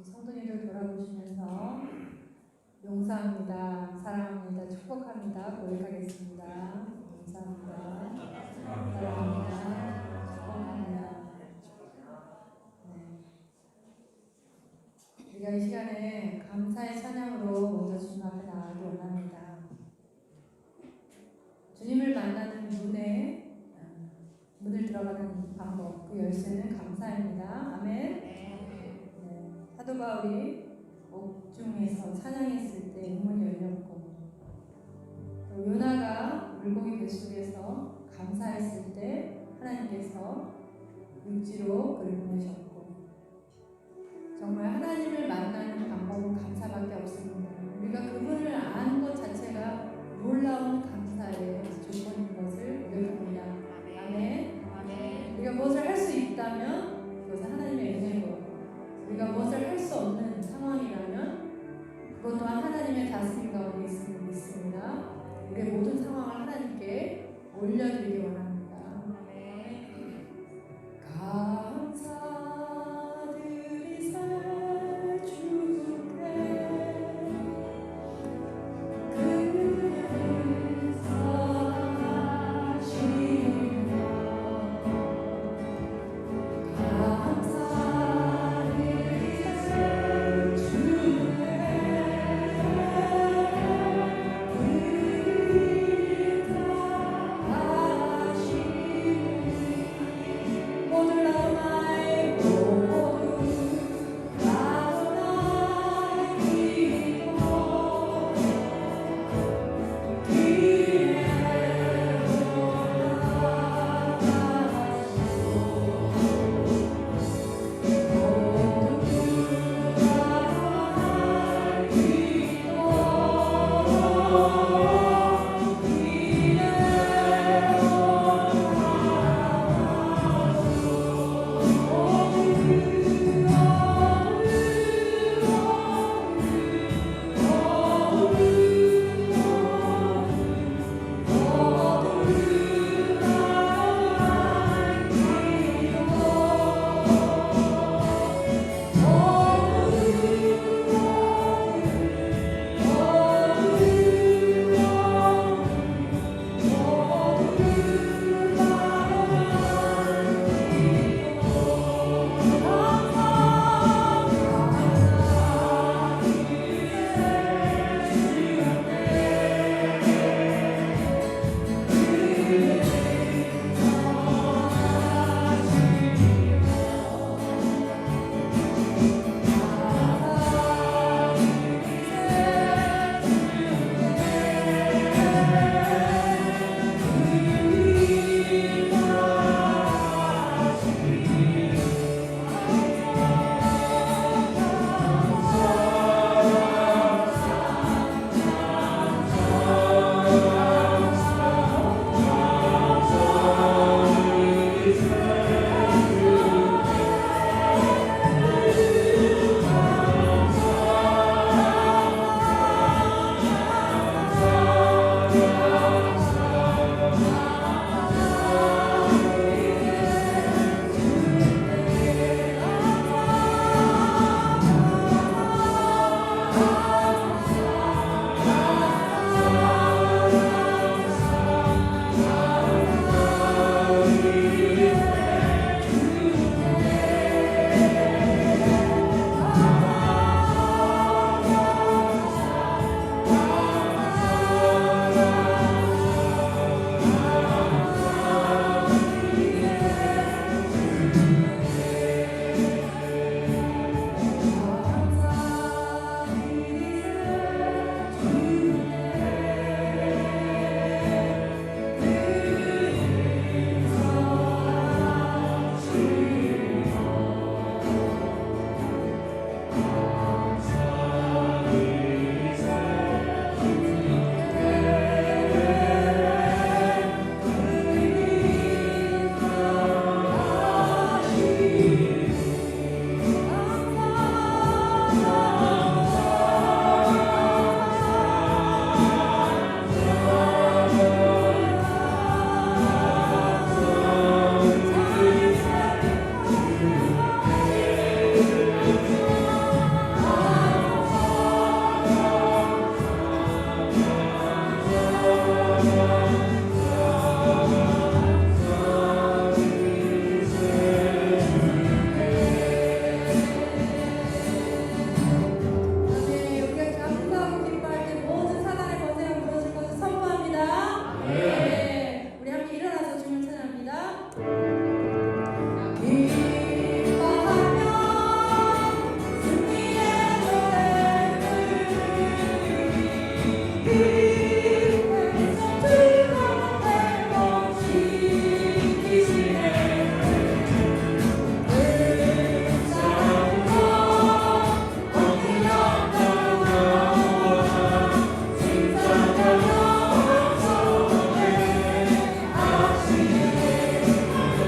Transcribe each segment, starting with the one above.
성도님들 돌아보시면서 용서합니다, 사랑합니다, 축복합니다 고백하겠습니다. 감사합니다, 사랑합니다, 축복합니다. 네. 우리가 이 시간에 감사의 찬양으로 먼저 주님 앞에 나가기 원합니다. 주님을 만나는 문을 들어가는 방법, 그 열쇠는 감사입니다. 아멘. 사도 바울이 옥중에서 찬양했을 때 문이 열렸고, 또 요나가 물고기 뱃속에서 감사했을 때 하나님께서 육지로 그를 보내셨고, 정말 하나님을 만나는 방법은 감사밖에 없습니다. 우리가 그분을 아는 것 자체가 놀라운 감사의 조건인 것을 고백합니다. 아멘. 우리가 무엇을 할 수 있다면 그것은 하나님의 은혜고, 우리가 무엇을 할 수 없는 상황이라면 그것 또한 하나님의 다스림 가운데 있음을 믿습니다. 우리의 모든 상황을 하나님께 올려드리기 원합니다. 감사드리세 주께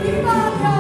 기뻐하며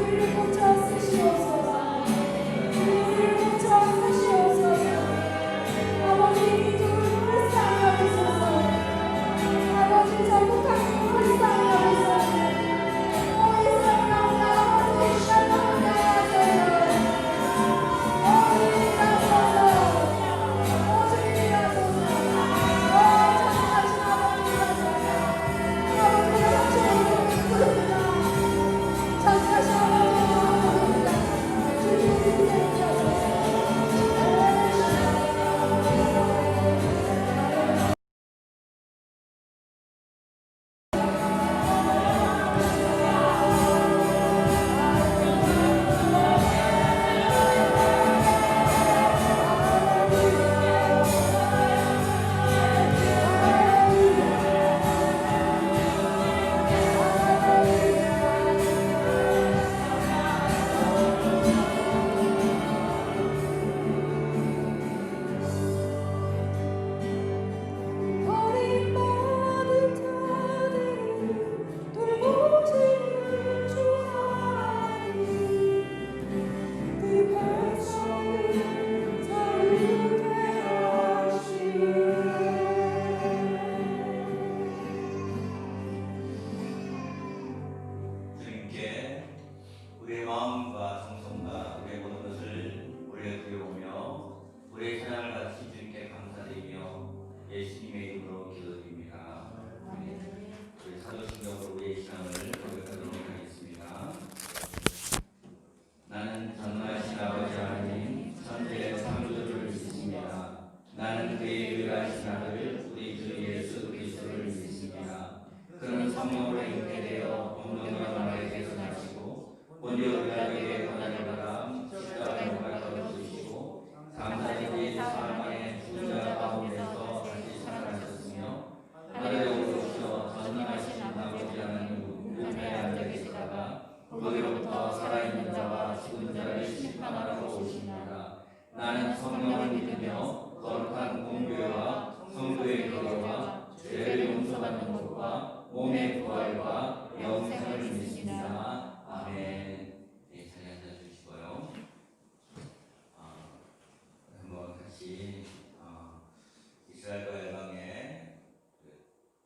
우리를 고쳐 쓰시옵소서. 우리를 고쳐 쓰시옵소서. 아버지 기도를 불쌍히 여기소서. 아버지 전국하는 불쌍히 여기소서. 나는 그의 유일하신 아들 우리 주 예수 그리스도를 믿습니다. 그는 성령으로 잉태되어 본능과 마리아에게서 나시고 본디오 빌라도에게 고난을 받아 십자가에 못 박혀 죽으시고 3, 4일 뒤에 사흘 만에 죽은 자 가운데서 다시 살아나셨으며 하늘에 오르시어 전능하신 아버지 하나님 우편에 앉아 계시다가 거기로부터 살아있는 자와 죽은 자를 심판하러 오십니다. 나는 성령을 믿으며 거룩한 공교회와 성도의 교회와 죄를 용서받는 것과 몸의 부활과 영생을 믿습니다. 아멘. 네, 자리 앉아주시고요. 한번 다시 이스라엘과 열방의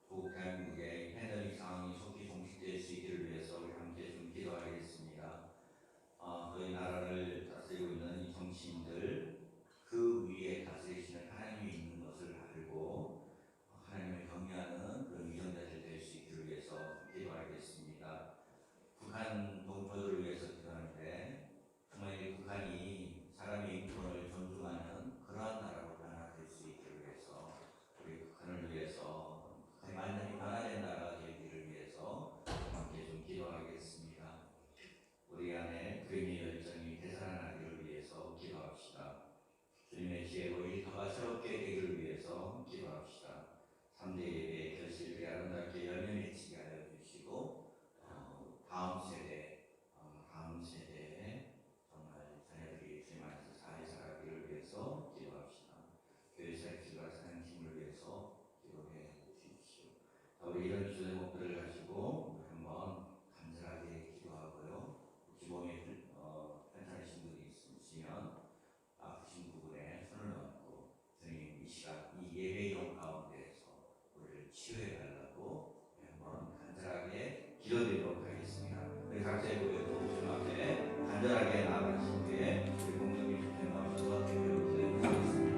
조국 대한민국의 팬데믹 상황이 속히 종식될 수 있기를 위해서 우리 함께 좀 기도하겠습니다. 저희 나라를 다스리고 있는 이 정치인들 그 위에 다스리시는 하나님이 있는 것을 알고 하나님을 경외하는 그런 위정자들 될 수 있기를 위해서 기도하겠습니다. 북한 동포들을 위해서 기도하는데 정말 이 북한이 사람의 인권을 존중하는 그러한 나라로 변화될 수 있기를 위해서 우리 북한을 위해서 완전히 변화된 나라가 되기를 위해서 함께 좀 기도하겠습니다. 우리 안에 그림의 열정이 되살아나기를 위해서 기도합시다. 주님의 지혜로 일터가 새롭게 되기를 위해서 기도합시다. 3대 예배의 결실들이 아름답게 열매 맺히게 하여 주시고 다음 세대에 정말 자녀들이 주님 안에서 잘 자라기를 위해서 기도합시다. 교회 사역실과 사랑팀을 위해서 기도해 주십시오. 우리 이런 기도 제목들을 가지고 한번 간절하게 기도하고요. 혹시 몸에 괜찮으신 분이 있으시면 아프신 부분에 손을 얹고 주님 이 시간 이 예배용 가운데에서 우리를 치유해 달라고 한번 간절하게 기도드리도록 하겠습니다. 우리 각자의 고백을 주님 앞에 간절하게 나아가신 뒤에 우리 공동의 주님 앞에서 기도를 드리겠습니다.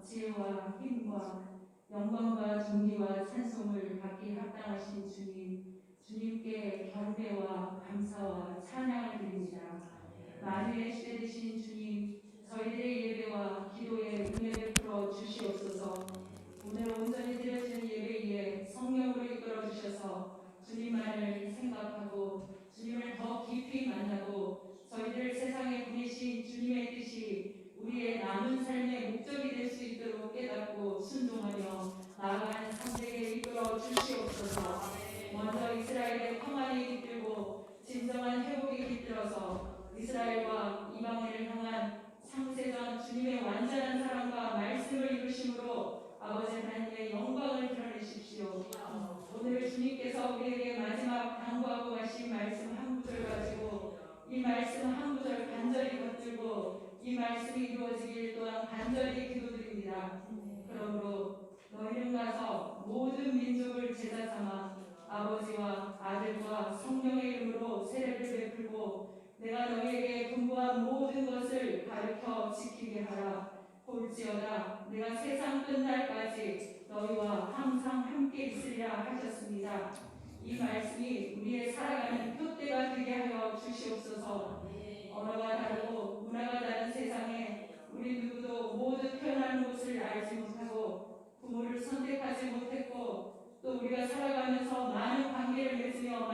지혜와 힘과 영광과 존귀와 찬송을 받기 합당하신 주님, 주님께 경배와 감사와 찬양을 드립니다. 만유의 시대 되신 주님, 저희들의 예배와 기도에 은혜를 풀어 주시옵소서. 오늘 온전히 드려지는 예배에 성령으로 이끌어 주셔서 주님만을 생각하고 주님을 더 깊이 만나고 저희들 세상에 보내신 주님의 뜻이 우리의 남은 삶의 목적이 될 수 있도록 깨닫고 순종하며 나아가는 삶에게 이끌어 주시옵소서. 먼저 이스라엘의 평안이 깃들고 진정한 회복이 깃들어서 이스라엘과 이방인을 향한 창세전 주님의 완전한 사랑과 말씀을 이루심으로 아버지 하나님의 영광을 드러내십시오. 오늘 주님께서 우리에게 마지막 당부하고 가신 말씀 한 구절 가지고 이 말씀 한 구절 간절히 붙들고 이 말씀이 이루어지길 또한 간절히 기도드립니다. 그러므로 너희는 가서 모든 민족을 제자 삼아 아버지와 아들과 성령의 이름으로 세례를 베풀고 내가 너희에게 분부한 모든 것을 가르쳐 지키게 하라. 볼지어다 내가 세상 끝날까지 너희와 항상 함께 있으리라 하셨습니다. 이 말씀이 우리의 살아가는 표대가 되게 하여 주시옵소서. 언어가 다르고 문화가 다른 세상에 우리 누구도 모두 태어나는 곳을 알지 못하고 부모를 선택하지 못했고 또 우리가 살아가면서 많은 관계를 맺으며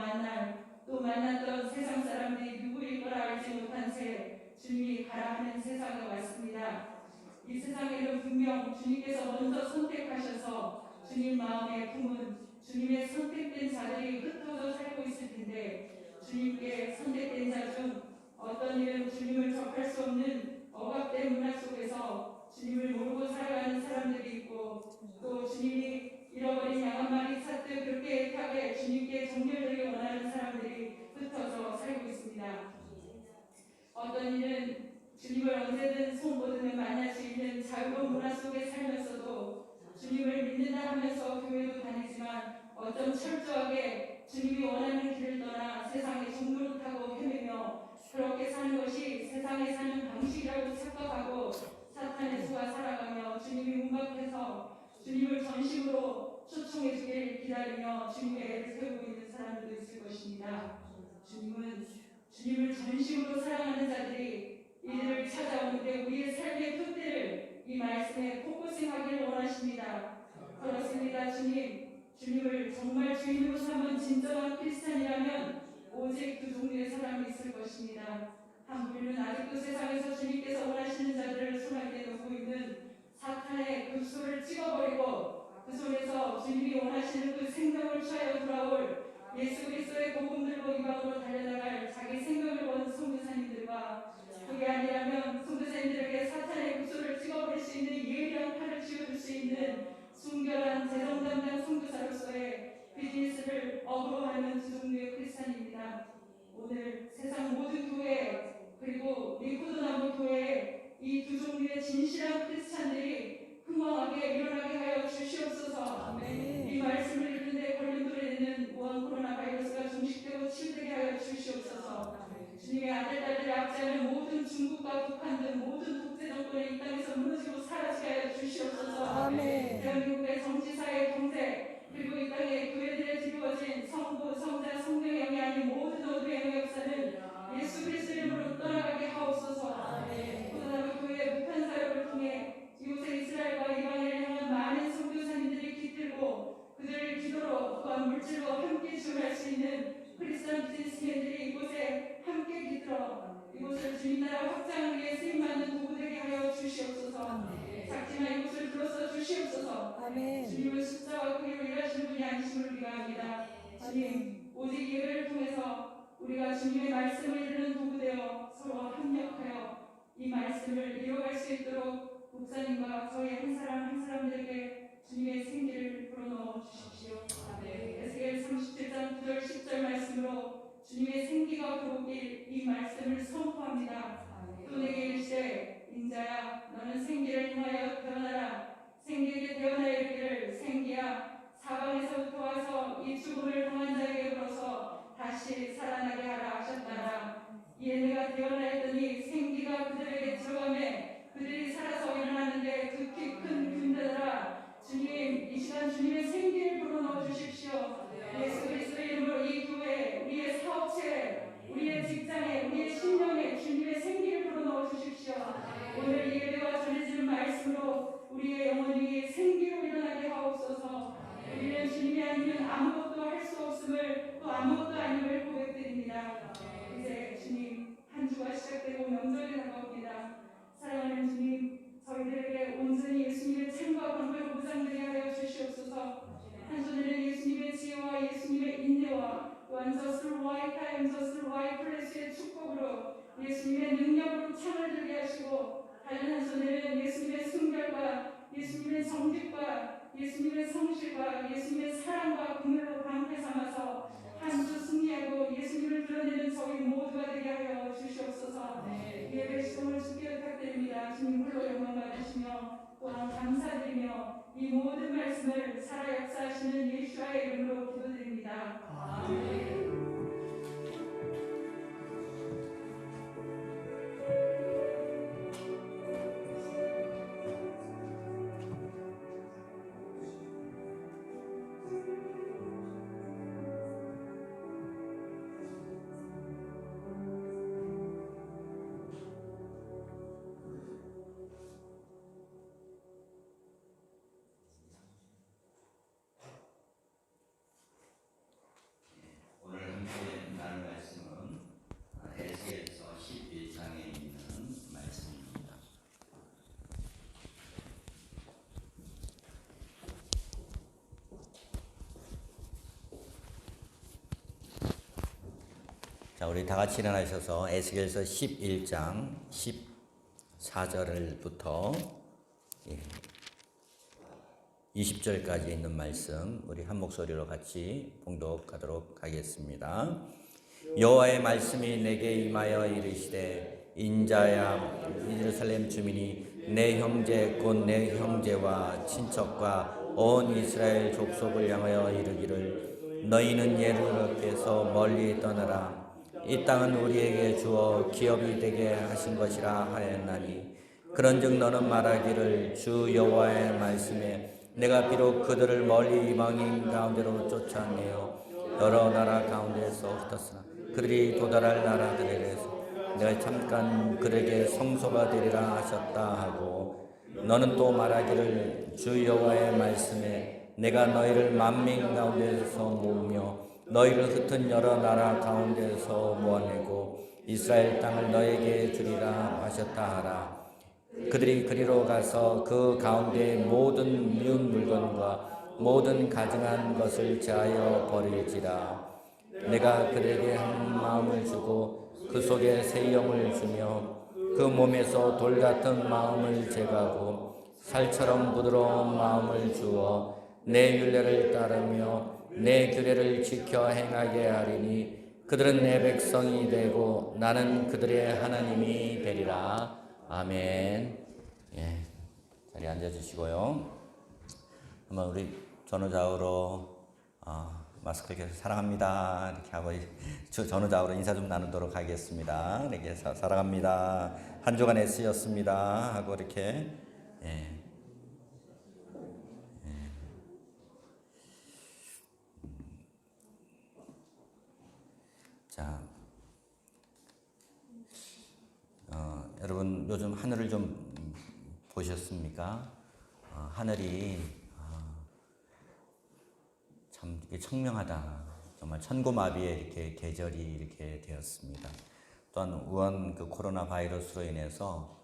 또 만났던 세상 사람들이 누구일 거라 알지 못한 채 주님이 가라 하는 세상에 왔습니다. 이 세상에는 분명 주님께서 먼저 선택하셔서 주님 마음에 품은 주님의 선택된 자들이 흩어져 살고 있을 텐데 주님께 선택된 자 중 어떤 이는 주님을 접할 수 없는 억압된 문화 속에서 주님을 모르고 살아가는 사람들이 있고 또 주님이 잃어버린 양 한 마리 찾듯 그렇게 애타게 주님께 정결되길 원하는 사람들이 흩어져 살고 있습니다. 어떤 이는 주님을 언제든 손보드는 만날 수 있는 자유로운 문화 속에 살면서도 주님을 믿는다 하면서 교회도 다니지만 어쩜 철저하게 주님이 원하는 길을 떠나 세상의 종로를 타고 헤매며 그렇게 사는 것이 세상에 사는 방식이라고 착각하고 사탄의 수가 살아가며 주님이 문 밖에서 주님을 전심으로 초청해 주길 기다리며 주님의 애를 세우고 있는 사람들도 있을 것입니다. 주님은 주님을 전심으로 사랑하는 자들이 이들을 찾아오는데 우리의 삶의 표대를 이 말씀에 포커싱하기를 원하십니다. 그렇습니다. 주님을 정말 주인으로 삼은 진정한 크리스찬이라면 오직 두 종류의 사람이 있을 것입니다. 한 부류는 아직도 세상에서 주님께서 원하시는 자들을 손아귀에 놓고 있는 사탄의 그 소를 찍어버리고 그 속에서 주님이 원하시는 그 생명을 취하여 돌아올 예수 그리스도의 복음 들고 이방으로 달려나갈 자기 생명을 원 선교사님들과 그게 아니라면 선교사님들에게 사탄의 그 소를 찍어버릴 수 있는 예리한 칼을 쥐어줄 수 있는 순결한 재정 담당 선교사로서의 비즈니스를 어그로하는 두 종류의 크리스찬입니다. 오늘 세상 모든 교회 그리고 리쿠드 남부 교회에 이 두 종류의 진실한 크리스찬들이 흥왕하게 일어나게 하여 주시옵소서. 아멘. 이 말씀을 읽는데 걸림돌에 있는 우한 코로나 바이러스가 종식되고 치유되게 하여 주시옵소서. 주님의 아들딸들의 압제하는 모든 중국과 북한 등 모든 독재 정권이 이 땅에서 무너지고 사라지게 하여 주시옵소서. 아멘. 대한민국의 정치, 사회, 경제 그리고 이 땅의 교회들에 드리워진 성부, 성자, 성령의 영이 아닌 모든 어둠의 영의 역사는 예수 그리스도 이름으로 떠나가게 하옵소서. 고단하고 교회 북한 사역을 통해 이곳에 이스라엘과 이방인을 향한 많은 선교사님들이 깃들고 그들을 기도로 또한 물질로 함께 지원할 수 있는 크리스천 비즈니스맨들이 이곳에 함께 깃들어 이곳을 주님 나라 확장을 위해 쓰임받는 도구 되게 하여 주시옵소서. 작지만 이곳을 둘러서 주시옵소서. 아멘. 주님은 숫자와 크기로 일하시는 분이 아니심을 우리가 주님 오직 예배를 통해서 우리가 주님의 말씀을 이루는 도구 되어 서로 협력하여 이 말씀을 이뤄갈 수 있도록 목사님과 저희 한 사람 한 사람들에게 주님의 생기를 불어넣어 주십시오. 에스겔 37장 9절 10절 말씀으로 주님의 생기가 들어오길 이 말씀을 선포합니다. 또 내게 이르시되 인자야 너는 생기를 향하여 태어나라. 생기에게 태어나 이르기를 생기야 사방에서부터 와서 이 죽음을 당한 자에게 불어서 다시 살아나게 하라 하셨다라. 이에 내가 태어나 했더니 생기가 그들에게 들어가매 그들이 살아서 일어나는데 극히 큰 군대들아 주님 이 시간 주님의 생기를 불어넣어 주십시오. 예수 그리스도의 이름으로 이 교회 우리의 사업체 우리의 직장에 우리의 신령에 주님의 생기를 불어넣어 주십시오. 오늘 이 예배와 전해지는 말씀으로 우리의 영혼이 생기로 일어나게 하옵소서. 우리는 주님이 아니면 아무것도 할 수 없음을 또 아무것도 아님을 고백드립니다. 이제 주님 한 주가 시작되고 명절이 다가옵니다. 사랑하는 주님 저희들에게 온전히 예수님의 창과 방패로 무장되게 하여 주시옵소서. 한 손에는 예수님의 지혜와 예수님의 인내와 또한 just right time, just right place의 축복으로 예수님의 능력으로 창을 들게 하시고 다른 한 손에는 예수님의 순결과 예수님의 정직과 예수님의 성실과 예수님의 사랑과 긍휼로 방패 삼아서 한 주 승리하고 예수님을 드러내는 저희 모두가 되게 하여 주시옵소서. 예배 시동을 주께 부탁드립니다. 주님 홀로 영광 받으시며 또한 감사드리며 이 모든 말씀을 살아 역사하시는 예수와의 이름으로 기도드립니다. 아멘. 오늘 함께 나눌 말씀은 에스겔서 11장에 있는 말씀입니다. 자, 우리 다 같이 일어나셔서 에스겔서 11장 14절부터 20절까지 있는 말씀 우리 한 목소리로 같이 봉독하도록 하겠습니다. 여호와의 말씀이 내게 임하여 이르시되 인자야 예루살렘 주민이 내 형제 곧 내 형제와 친척과 온 이스라엘 족속을 향하여 이르기를 너희는 예루살렘에서 멀리 떠나라. 이 땅은 우리에게 주어 기업이 되게 하신 것이라 하였나니 그런즉 너는 말하기를 주 여호와의 말씀에 내가 비록 그들을 멀리 이방인 가운데로 쫓아내어 여러 나라 가운데서 흩었으나 그들이 도달할 나라들에게서 내가 잠깐 그들에게 성소가 되리라 하셨다 하고 너는 또 말하기를 주 여호와의 말씀에 내가 너희를 만민 가운데서 모으며 너희를 흩은 여러 나라 가운데서 모아내고 이스라엘 땅을 너에게 주리라 하셨다 하라. 그들이 그리로 가서 그 가운데 모든 미운 물건과 모든 가증한 것을 제하여 버릴지라. 내가 그들에게 한 마음을 주고 그 속에 새 영을 주며 그 몸에서 돌 같은 마음을 제거하고 살처럼 부드러운 마음을 주어 내 율례를 따르며 내 규례를 지켜 행하게 하리니 그들은 내 백성이 되고 나는 그들의 하나님이 되리라. 아멘. 예, 자리에 앉아주시고요. 한번 우리 전후좌우로 마스크 이렇게 사랑합니다 이렇게 하고 전후좌우로 인사 좀 나누도록 하겠습니다. 이렇게 사랑합니다. 한 주간 애쓰였습니다 하고 이렇게 예. 자, 여러분 요즘 하늘을 좀 보셨습니까? 하늘이 참 이렇게 청명하다. 정말 천고마비의 이렇게 계절이 이렇게 되었습니다. 또한 우한 그 코로나 바이러스로 인해서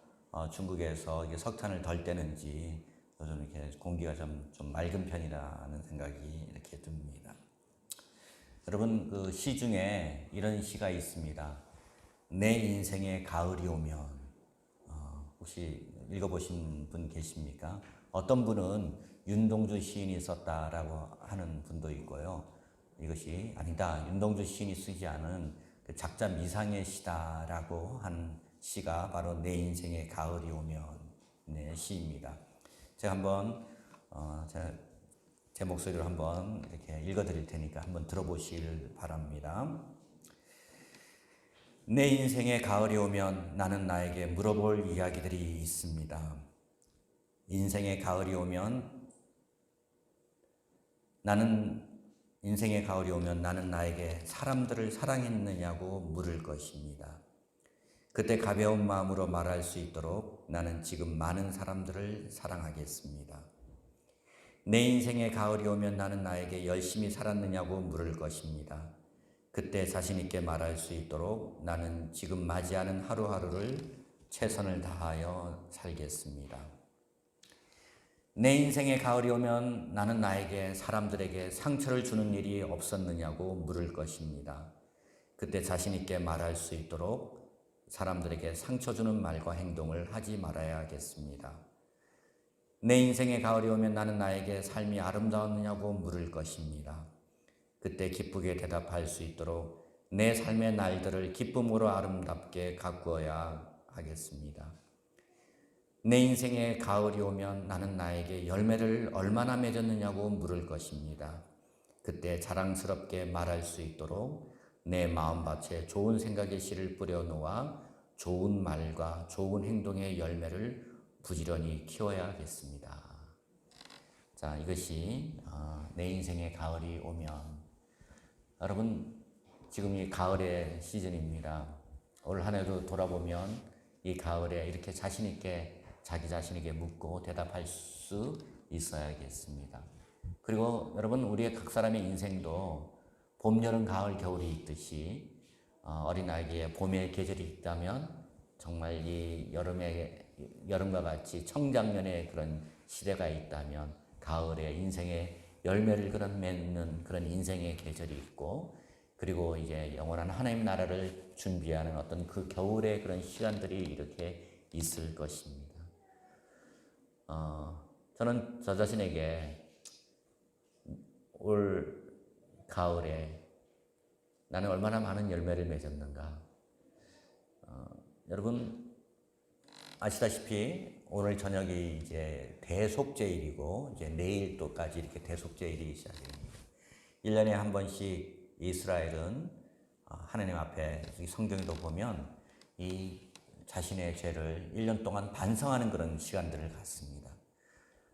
중국에서 이게 석탄을 덜 떼는지 요즘 이렇게 공기가 좀 맑은 편이라는 생각이 이렇게 듭니다. 여러분 그 시 중에 이런 시가 있습니다. 내 인생에 가을이 오면 혹시 읽어보신 분 계십니까? 어떤 분은 윤동주 시인이 썼다라고 하는 분도 있고요. 이것이 아니다. 윤동주 시인이 쓰지 않은 그 작자 미상의 시다라고 하는 시가 바로 내 인생에 가을이 오면의 시입니다. 제가 한번 제 목소리로 한번 이렇게 읽어드릴 테니까 한번 들어보시길 바랍니다. 내 인생의 가을이 오면 나는 나에게 물어볼 이야기들이 있습니다. 인생의 가을이 오면 나는 나에게 사람들을 사랑했느냐고 물을 것입니다. 그때 가벼운 마음으로 말할 수 있도록 나는 지금 많은 사람들을 사랑하겠습니다. 내 인생의 가을이 오면 나는 나에게 열심히 살았느냐고 물을 것입니다. 그때 자신 있게 말할 수 있도록 나는 지금 맞이하는 하루하루를 최선을 다하여 살겠습니다. 내 인생의 가을이 오면 나는 나에게 사람들에게 상처를 주는 일이 없었느냐고 물을 것입니다. 그때 자신 있게 말할 수 있도록 사람들에게 상처 주는 말과 행동을 하지 말아야겠습니다. 내 인생의 가을이 오면 나는 나에게 삶이 아름다웠느냐고 물을 것입니다. 그때 기쁘게 대답할 수 있도록 내 삶의 날들을 기쁨으로 아름답게 가꾸어야 하겠습니다. 내 인생의 가을이 오면 나는 나에게 열매를 얼마나 맺었느냐고 물을 것입니다. 그때 자랑스럽게 말할 수 있도록 내 마음밭에 좋은 생각의 씨를 뿌려놓아 좋은 말과 좋은 행동의 열매를 부지런히 키워야겠습니다. 자, 이것이 내 인생의 가을이 오면, 여러분 지금 이 가을의 시즌입니다. 올 한 해도 돌아보면 이 가을에 이렇게 자신 있게 자기 자신에게 묻고 대답할 수 있어야겠습니다. 그리고 여러분, 우리의 각 사람의 인생도 봄, 여름, 가을, 겨울이 있듯이 어린아이에게 봄의 계절이 있다면 정말 이 여름과 같이 청장년의 그런 시대가 있다면 가을에 인생의 열매를 맺는 그런 인생의 계절이 있고, 그리고 이제 영원한 하나님 나라를 준비하는 어떤 그 겨울의 그런 시간들이 이렇게 있을 것입니다. 저는 저 자신에게 올 가을에 나는 얼마나 많은 열매를 맺었는가. 여러분 아시다시피 오늘 저녁이 이제 대속죄일이고, 이제 내일 또까지 이렇게 대속죄일이 시작됩니다. 1년에 한 번씩 이스라엘은 하나님 앞에 성경에도 보면 이 자신의 죄를 1년 동안 반성하는 그런 시간들을 갖습니다.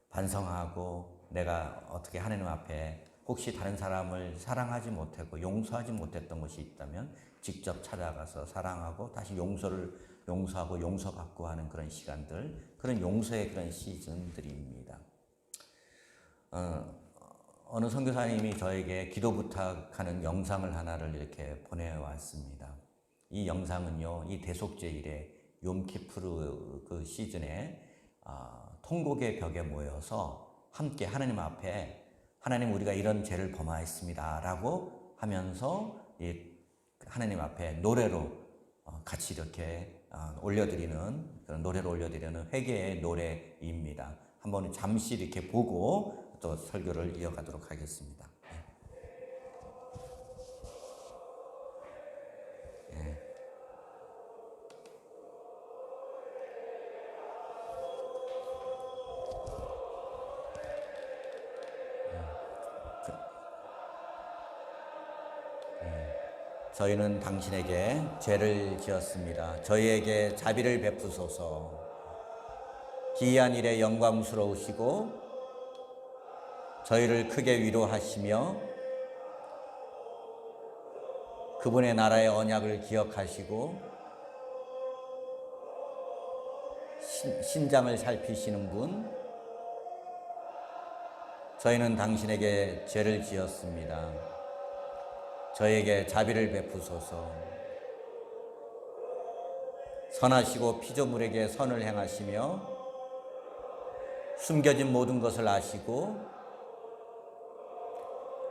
반성하고 내가 어떻게 하나님 앞에 혹시 다른 사람을 사랑하지 못하고 용서하지 못했던 것이 있다면 직접 찾아가서 사랑하고 다시 용서하고 용서받고 하는 그런 시간들, 그런 용서의 그런 시즌들입니다. 어느 선교사님이 저에게 기도 부탁하는 영상을 하나를 이렇게 보내왔습니다. 이 영상은요, 이 대속죄일에 욤키푸르 그 시즌에 통곡의 벽에 모여서 함께 하나님 앞에 하나님, 우리가 이런 죄를 범하였습니다 라고 하면서 이 하나님 앞에 노래로 같이 이렇게 올려드리는, 그런 노래로 올려드리는 회개의 노래입니다. 한번 잠시 이렇게 보고 또 설교를 이어가도록 하겠습니다. 저희는 당신에게 죄를 지었습니다. 저희에게 자비를 베푸소서. 기이한 일에 영광스러우시고 저희를 크게 위로하시며 그분의 나라의 언약을 기억하시고 신장을 살피시는 분, 저희는 당신에게 죄를 지었습니다. 저에게 자비를 베푸소서. 선하시고 피조물에게 선을 행하시며 숨겨진 모든 것을 아시고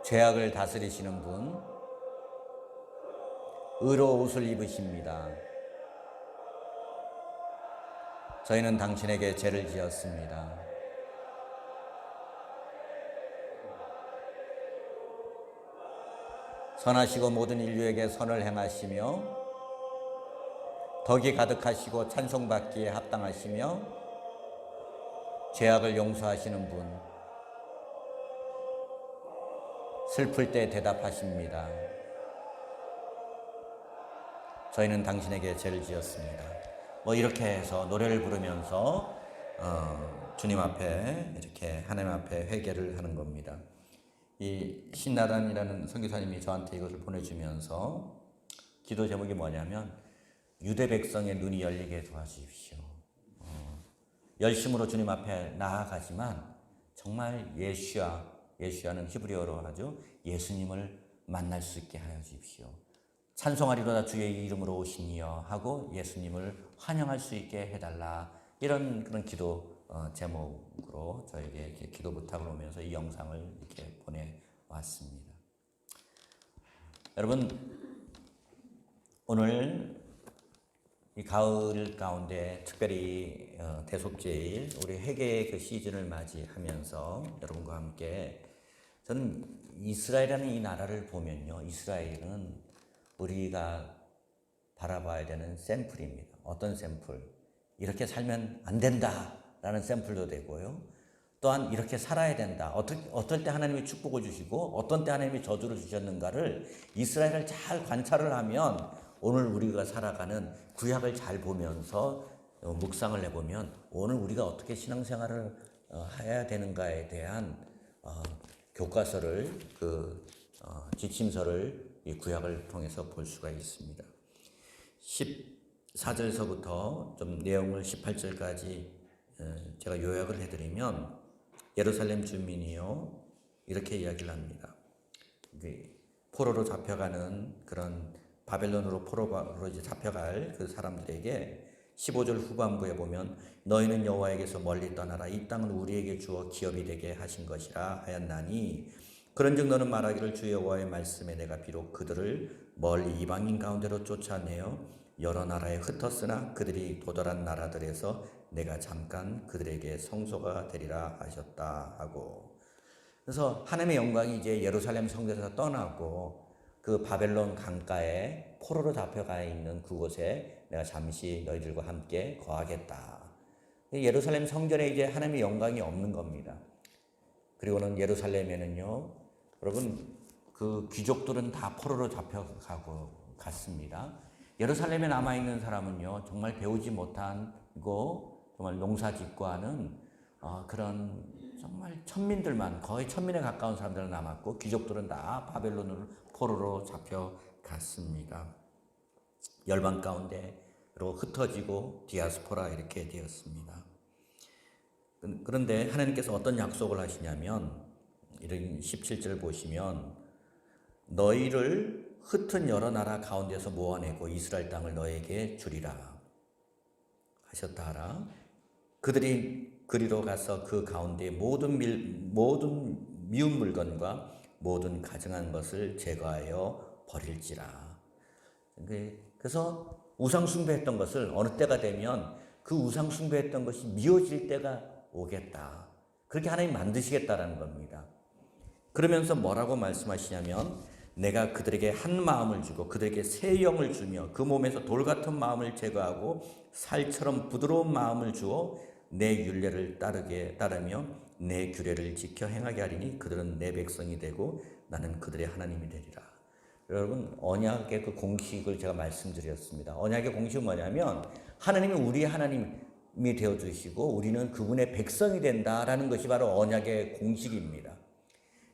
죄악을 다스리시는 분, 의로 옷을 입으십니다. 저희는 당신에게 죄를 지었습니다. 선하시고 모든 인류에게 선을 행하시며 덕이 가득하시고 찬송받기에 합당하시며 죄악을 용서하시는 분, 슬플 때 대답하십니다. 저희는 당신에게 죄를 지었습니다. 뭐 이렇게 해서 노래를 부르면서 주님 앞에 이렇게 하나님 앞에 회개를 하는 겁니다. 이 신나단이라는 선교사님이 저한테 이것을 보내주면서 기도 제목이 뭐냐면 유대 백성의 눈이 열리게 도와주십시오. 열심으로 주님 앞에 나아가지만 정말 예수야는 히브리어로 하죠. 예수님을 만날 수 있게 하여 주십시오. 찬송하리로다 주의 이름으로 오시니여 하고 예수님을 환영할 수 있게 해달라. 이런 그런 기도 제목으로 저에게 이렇게 기도 부탁을 오면서 이 영상을 이렇게 보내왔습니다. 여러분, 오늘 이 가을 가운데 특별히 대속제일 우리 회개의 그 시즌을 맞이하면서 여러분과 함께 저는 이스라엘이라는 이 나라를 보면요, 이스라엘은 우리가 바라봐야 되는 샘플입니다. 어떤 샘플? 이렇게 살면 안 된다라는 샘플도 되고요. 또한 이렇게 살아야 된다. 어떨 때 하나님이 축복을 주시고 어떤 때 하나님이 저주를 주셨는가를 이스라엘을 잘 관찰을 하면 오늘 우리가 살아가는 구약을 잘 보면서 묵상을 해보면 오늘 우리가 어떻게 신앙생활을 해야 되는가에 대한 교과서를 지침서를 이 구약을 통해서 볼 수가 있습니다. 14절서부터 좀 내용을 18절까지 제가 요약을 해드리면 예루살렘 주민이요 이렇게 이야기를 합니다. 포로로 잡혀가는 그런 바벨론으로 포로로 이제 잡혀갈 그 사람들에게 15절 후반부에 보면 너희는 여호와에게서 멀리 떠나라. 이 땅은 우리에게 주어 기업이 되게 하신 것이라 하였나니 그런즉 너는 말하기를 주 여호와의 말씀에 내가 비록 그들을 멀리 이방인 가운데로 쫓아내어 여러 나라에 흩었으나 그들이 도달한 나라들에서 내가 잠깐 그들에게 성소가 되리라 하셨다 하고, 그래서 하나님의 영광이 이제 예루살렘 성전에서 떠나고 그 바벨론 강가에 포로로 잡혀가 있는 그곳에 내가 잠시 너희들과 함께 거하겠다. 예루살렘 성전에 이제 하나님의 영광이 없는 겁니다. 그리고는 예루살렘에는요, 여러분 그 귀족들은 다 포로로 잡혀가고 갔습니다. 예루살렘에 남아있는 사람은요, 정말 배우지 못하고 정말 농사짓고 하는 그런 정말 천민들만, 거의 천민에 가까운 사람들은 남았고 귀족들은 다 바벨론으로 포로로 잡혀갔습니다. 열방 가운데로 흩어지고 디아스포라 이렇게 되었습니다. 그런데 하나님께서 어떤 약속을 하시냐면 이런 17절 보시면 너희를 흩은 여러 나라 가운데서 모아내고 이스라엘 땅을 너에게 주리라 하셨다 하라. 그들이 그리로 가서 그 가운데 모든 미운 물건과 모든 가증한 것을 제거하여 버릴지라. 그래서 우상숭배했던 것을 어느 때가 되면 그 우상숭배했던 것이 미워질 때가 오겠다. 그렇게 하나님 만드시겠다라는 겁니다. 그러면서 뭐라고 말씀하시냐면 내가 그들에게 한 마음을 주고 그들에게 새 영을 주며 그 몸에서 돌 같은 마음을 제거하고 살처럼 부드러운 마음을 주어 내 율례를 따르며 내 규례를 지켜 행하게 하리니 그들은 내 백성이 되고 나는 그들의 하나님이 되리라. 여러분, 언약의 그 공식을 제가 말씀드렸습니다. 언약의 공식은 뭐냐면 하나님이 우리의 하나님이 되어주시고 우리는 그분의 백성이 된다라는 것이 바로 언약의 공식입니다.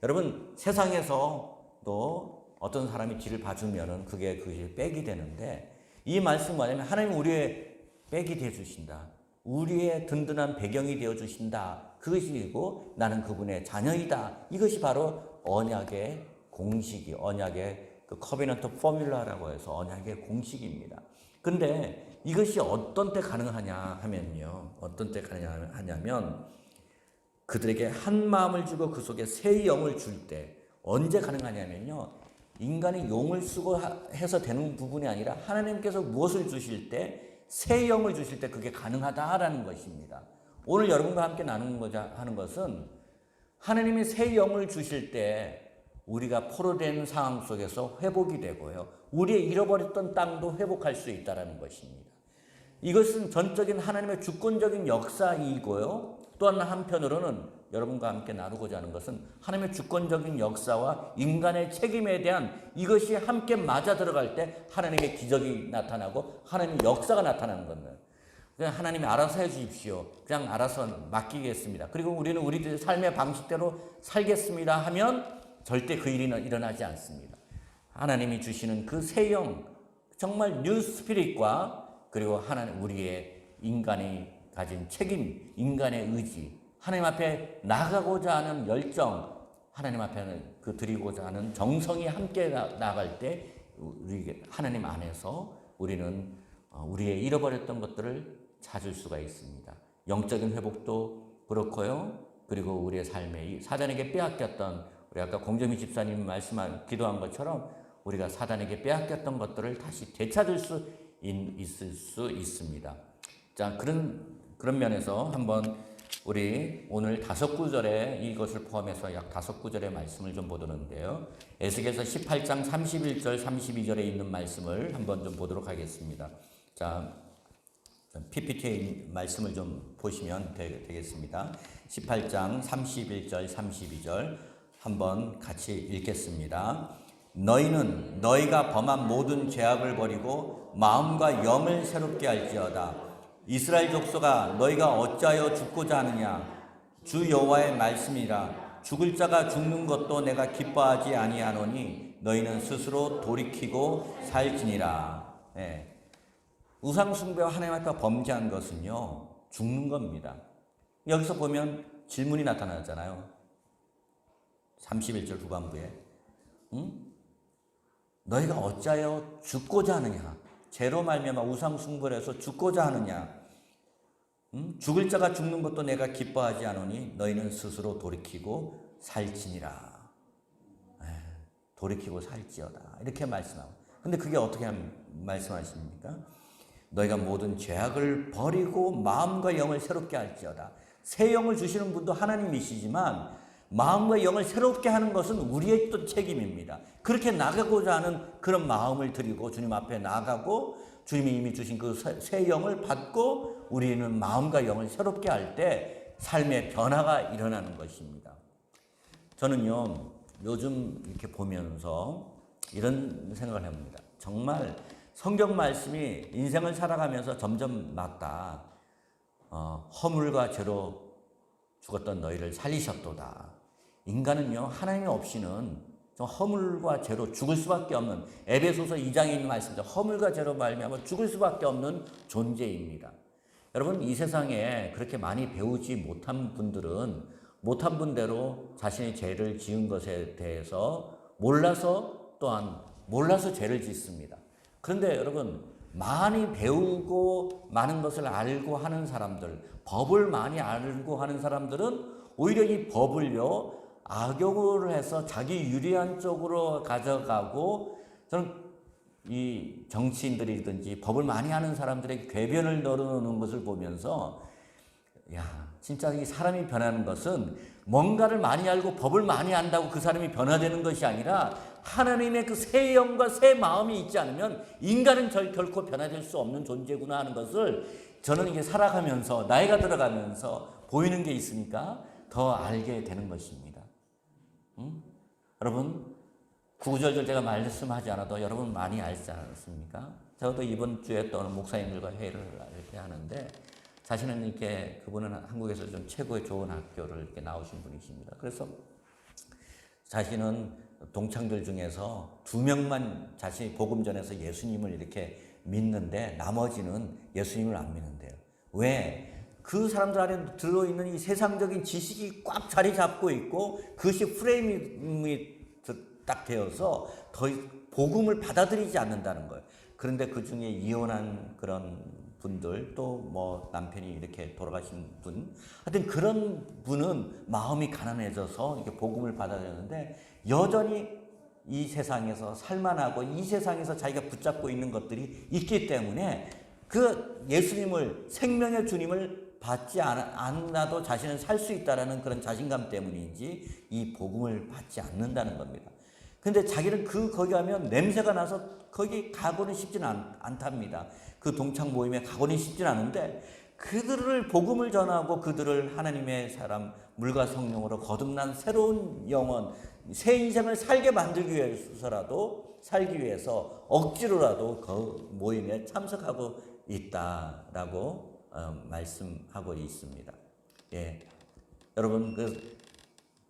여러분, 세상에서도 어떤 사람이 뒤를 봐주면은 그것이 백이 되는데 이 말씀은 뭐냐면 하나님은 우리의 백이 되어주신다. 우리의 든든한 배경이 되어주신다. 그것이고 나는 그분의 자녀이다. 이것이 바로 언약의 공식이, 언약의 그 커비넌트 포뮬라라고 해서 언약의 공식입니다. 근데 이것이 어떤 때 가능하냐 하면요. 어떤 때 가능하냐면 그들에게 한 마음을 주고 그 속에 새 영을 줄 때 언제 가능하냐면요. 인간이 용을 쓰고 해서 되는 부분이 아니라 하나님께서 무엇을 주실 때 새 영을 주실 때 그게 가능하다라는 것입니다. 오늘 여러분과 함께 나누고자 하는 것은 하나님이 새 영을 주실 때 우리가 포로된 상황 속에서 회복이 되고요. 우리의 잃어버렸던 땅도 회복할 수 있다는 것입니다. 이것은 전적인 하나님의 주권적인 역사이고요. 또한 한편으로는 여러분과 함께 나누고자 하는 것은 하나님의 주권적인 역사와 인간의 책임에 대한 이것이 함께 맞아 들어갈 때 하나님의 기적이 나타나고 하나님의 역사가 나타나는 겁니다. 그냥 하나님이 알아서 해 주십시오. 그냥 알아서 맡기겠습니다. 그리고 우리는 우리들의 삶의 방식대로 살겠습니다 하면 절대 그 일이 일어나지 않습니다. 하나님이 주시는 그 새 영, 정말 뉴 스피릿과 그리고 하나님 우리의 인간이 가진 책임, 인간의 의지, 하나님 앞에 나가고자 하는 열정, 하나님 앞에 그 드리고자 하는 정성이 함께 나갈 때 우리 하나님 안에서 우리는 우리의 잃어버렸던 것들을 찾을 수가 있습니다. 영적인 회복도 그렇고요. 그리고 우리의 삶에 사단에게 빼앗겼던 우리 아까 공정미 집사님 기도한 것처럼 우리가 사단에게 빼앗겼던 것들을 다시 되찾을 수 있을 수 있습니다. 자, 그런 면에서 한번 우리 오늘 5구절에 이것을 포함해서 약 5구절의 말씀을 좀 보도록인데요. 에스겔서 18장 31절 32절에 있는 말씀을 한번 좀 보도록 하겠습니다. 자, PPT의 말씀을 좀 보시면 되겠습니다. 18장 31절 32절 한번 같이 읽겠습니다. 너희는 너희가 범한 모든 죄악을 버리고 마음과 영을 새롭게 할지어다. 이스라엘 족속아 너희가 어찌하여 죽고자 하느냐. 주 여호와의 말씀이라. 죽을 자가 죽는 것도 내가 기뻐하지 아니하노니 너희는 스스로 돌이키고 살지니라. 네. 우상 숭배와 하나님 앞에 범죄한 것은요 죽는 겁니다. 여기서 보면 질문이 나타나잖아요. 31절 후반부에 너희가 어찌하여 죽고자 하느냐. 죄로 말미암아 우상 숭배를 해서 죽고자 하느냐. 죽을 자가 죽는 것도 내가 기뻐하지 않으니 너희는 스스로 돌이키고 살지니라. 돌이키고 살지어다. 이렇게 말씀하고. 근데 그게 어떻게 말씀하십니까? 너희가 모든 죄악을 버리고 마음과 영을 새롭게 할지어다. 새 영을 주시는 분도 하나님이시지만 마음과 영을 새롭게 하는 것은 우리의 또 책임입니다. 그렇게 나가고자 하는 그런 마음을 드리고 주님 앞에 나가고 주님이 이미 주신 그 새 영을 받고 우리는 마음과 영을 새롭게 할 때 삶의 변화가 일어나는 것입니다. 저는요 요즘 이렇게 보면서 이런 생각을 해봅니다. 정말 성경 말씀이 인생을 살아가면서 점점 맞다. 허물과 죄로 죽었던 너희를 살리셨도다. 인간은요 하나님 없이는 허물과 죄로 죽을 수밖에 없는, 에베소서 2장에 있는 말씀이죠. 허물과 죄로 말미암아 죽을 수밖에 없는 존재입니다. 여러분 이 세상에 그렇게 많이 배우지 못한 분들은 못한 분대로 자신의 죄를 지은 것에 대해서 몰라서 죄를 짓습니다. 그런데 여러분 많이 배우고 많은 것을 알고 하는 사람들, 법을 많이 알고 하는 사람들은 오히려 이 법을요 악용을 해서 자기 유리한 쪽으로 가져가고, 저는 이 정치인들이든지 법을 많이 하는 사람들에게 궤변을 넣어놓는 것을 보면서 진짜 이 사람이 변하는 것은 뭔가를 많이 알고 법을 많이 안다고 그 사람이 변화되는 것이 아니라 하나님의 그 새 영과 새 마음이 있지 않으면 인간은 결코 변화될 수 없는 존재구나 하는 것을 저는 이게 살아가면서 나이가 들어가면서 보이는 게 있으니까 더 알게 되는 것입니다. 여러분 구구절절 제가 말씀하지 않아도 여러분 많이 알지 않습니까? 저도 이번 주에 또 목사님들과 회의를 이렇게 하는데 자신은 이렇게 그분은 한국에서 좀 최고의 좋은 학교를 이렇게 나오신 분이십니다. 그래서 자신은 동창들 중에서 2명만 자신이 복음 전해서 예수님을 이렇게 믿는데 나머지는 예수님을 안 믿는데요. 왜? 그 사람들 안에 들어있는 이 세상적인 지식이 꽉 자리 잡고 있고 그것이 프레임이 딱 되어서 더 복음을 받아들이지 않는다는 거예요. 그런데 그 중에 이혼한 그런 분들, 또 뭐 남편이 이렇게 돌아가신 분, 하여튼 그런 분은 마음이 가난해져서 이렇게 복음을 받아들였는데 여전히 이 세상에서 살만하고 이 세상에서 자기가 붙잡고 있는 것들이 있기 때문에 그 예수님을, 생명의 주님을 받지 않아도 자신은 살 수 있다라는 그런 자신감 때문인지 이 복음을 받지 않는다는 겁니다. 근데 자기는 거기 가면 냄새가 나서 거기 가고는 싶지는 않답니다. 그 동창 모임에 가고는 싶지는 않은데 그들을 복음을 전하고 그들을 하나님의 사람, 물과 성령으로 거듭난 새로운 영혼, 새 인생을 살게 만들기 위해서라도 살기 위해서 억지로라도 그 모임에 참석하고 있다라고 말씀하고 있습니다. 예, 여러분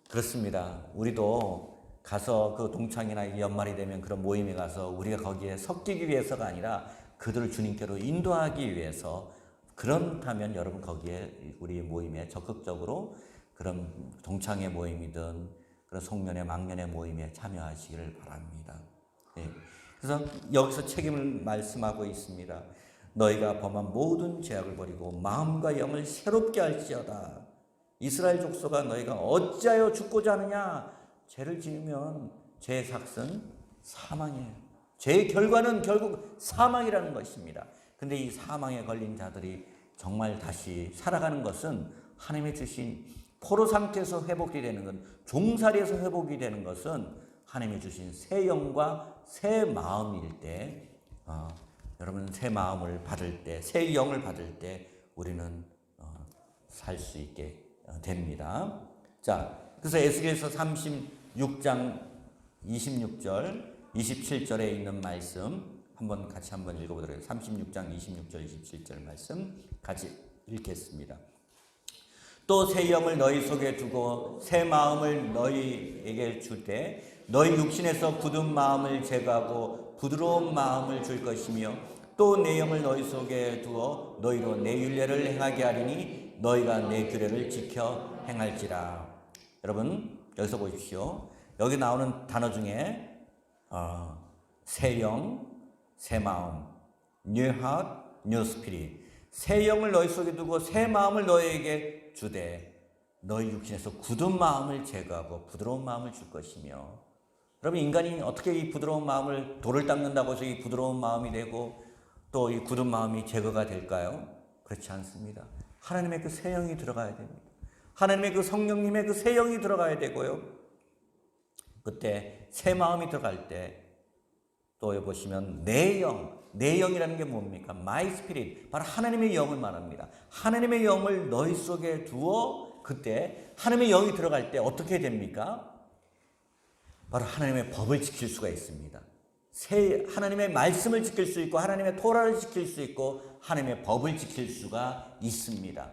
그렇습니다. 우리도 가서 그 동창이나 연말이 되면 그런 모임에 가서 우리가 거기에 섞이기 위해서가 아니라 그들을 주님께로 인도하기 위해서, 그렇다면 여러분 거기에 우리 모임에 적극적으로 그런 동창회 모임이든 그런 송년회 망년회 모임에 참여하시기를 바랍니다. 예. 그래서 여기서 책임을 말씀하고 있습니다. 너희가 범한 모든 죄악을 버리고 마음과 영을 새롭게 할지어다. 이스라엘 족속아, 너희가 어찌하여 죽고자 하느냐? 죄를 지으면 죄의 삭은 사망이에요. 죄의 결과는 결국 사망이라는 것입니다. 근데 이 사망에 걸린 자들이 정말 다시 살아가는 것은 하나님의 주신 포로 상태에서 회복이 되는 것, 종살이에서 회복이 되는 것은 하나님이 주신 새 영과 새 마음일 때, 여러분 새 마음을 받을 때, 새 영을 받을 때 우리는 살 수 있게 됩니다. 자, 그래서 에스겔서 36장 26절, 27절에 있는 말씀 같이 한번 읽어보도록 하겠습니다. 36장 26절, 27절 말씀 같이 읽겠습니다. 또 새 영을 너희 속에 두고 새 마음을 너희에게 주되 너희 육신에서 굳은 마음을 제거하고 부드러운 마음을 줄 것이며 또 내 영을 너희 속에 두어 너희로 내 율례를 행하게 하리니 너희가 내 규례를 지켜 행할지라. 여러분 여기서 보십시오. 여기 나오는 단어 중에 새 영, 새 마음, new heart, new spirit. 새 영을 너희 속에 두고 새 마음을 너희에게 주되 너희 육신에서 굳은 마음을 제거하고 부드러운 마음을 줄 것이며. 여러분 인간이 어떻게 이 부드러운 마음을, 돌을 닦는다고 해서 이 부드러운 마음이 되고 또 이 굳은 마음이 제거가 될까요? 그렇지 않습니다. 하나님의 그 새 영이 들어가야 됩니다. 하나님의 그 성령님의 그 새 영이 들어가야 되고요. 그때 새 마음이 들어갈 때 또 보시면 내 영이라는 게 뭡니까? My spirit, 바로 하나님의 영을 말합니다. 하나님의 영을 너희 속에 두어 그때 하나님의 영이 들어갈 때 어떻게 됩니까? 바로 하나님의 법을 지킬 수가 있습니다. 하나님의 말씀을 지킬 수 있고 하나님의 토라를 지킬 수 있고 하나님의 법을 지킬 수가 있습니다.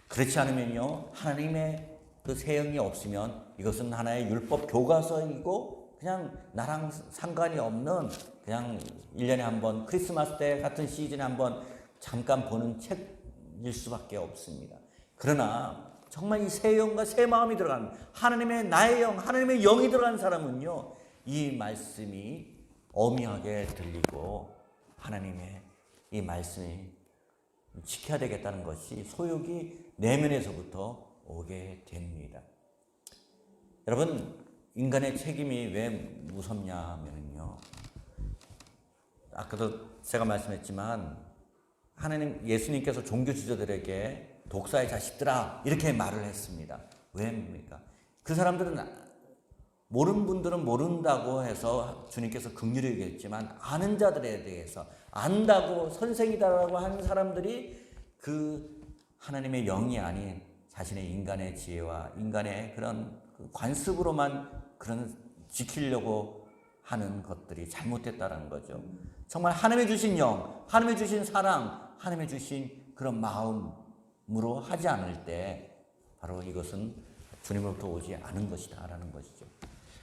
그렇지 않으면요, 하나님의 그 새 영이 없으면 이것은 하나의 율법 교과서이고 그냥 나랑 상관이 없는, 그냥 1년에 한 번 크리스마스 때 같은 시즌에 한 번 잠깐 보는 책일 수밖에 없습니다. 그러나 정말 이 새 영과 새 마음이 들어가는 하나님의 나의 영, 하나님의 영이 들어간 사람은요, 이 말씀이 어미하게 들리고 하나님의 이 말씀이 지켜야 되겠다는 것이 소욕이 내면에서부터 오게 됩니다. 여러분 인간의 책임이 왜 무섭냐면요, 아까도 제가 말씀했지만 예수님께서 종교 지도자들에게 독사의 자식들아 이렇게 말을 했습니다. 왜입니까? 그 사람들은 모르는 분들은 모른다고 해서 주님께서 긍휼히 얘기했지만 아는 자들에 대해서 안다고 선생이다라고 하는 사람들이 그 하나님의 영이 아닌 자신의 인간의 지혜와 인간의 그런 관습으로만 그런 지키려고 하는 것들이 잘못됐다는 거죠. 정말 하나님의 주신 영, 하나님의 주신 사랑, 하나님의 주신 그런 마음으로 하지 않을 때 바로 이것은 주님으로부터 오지 않은 것이다라는 것이죠.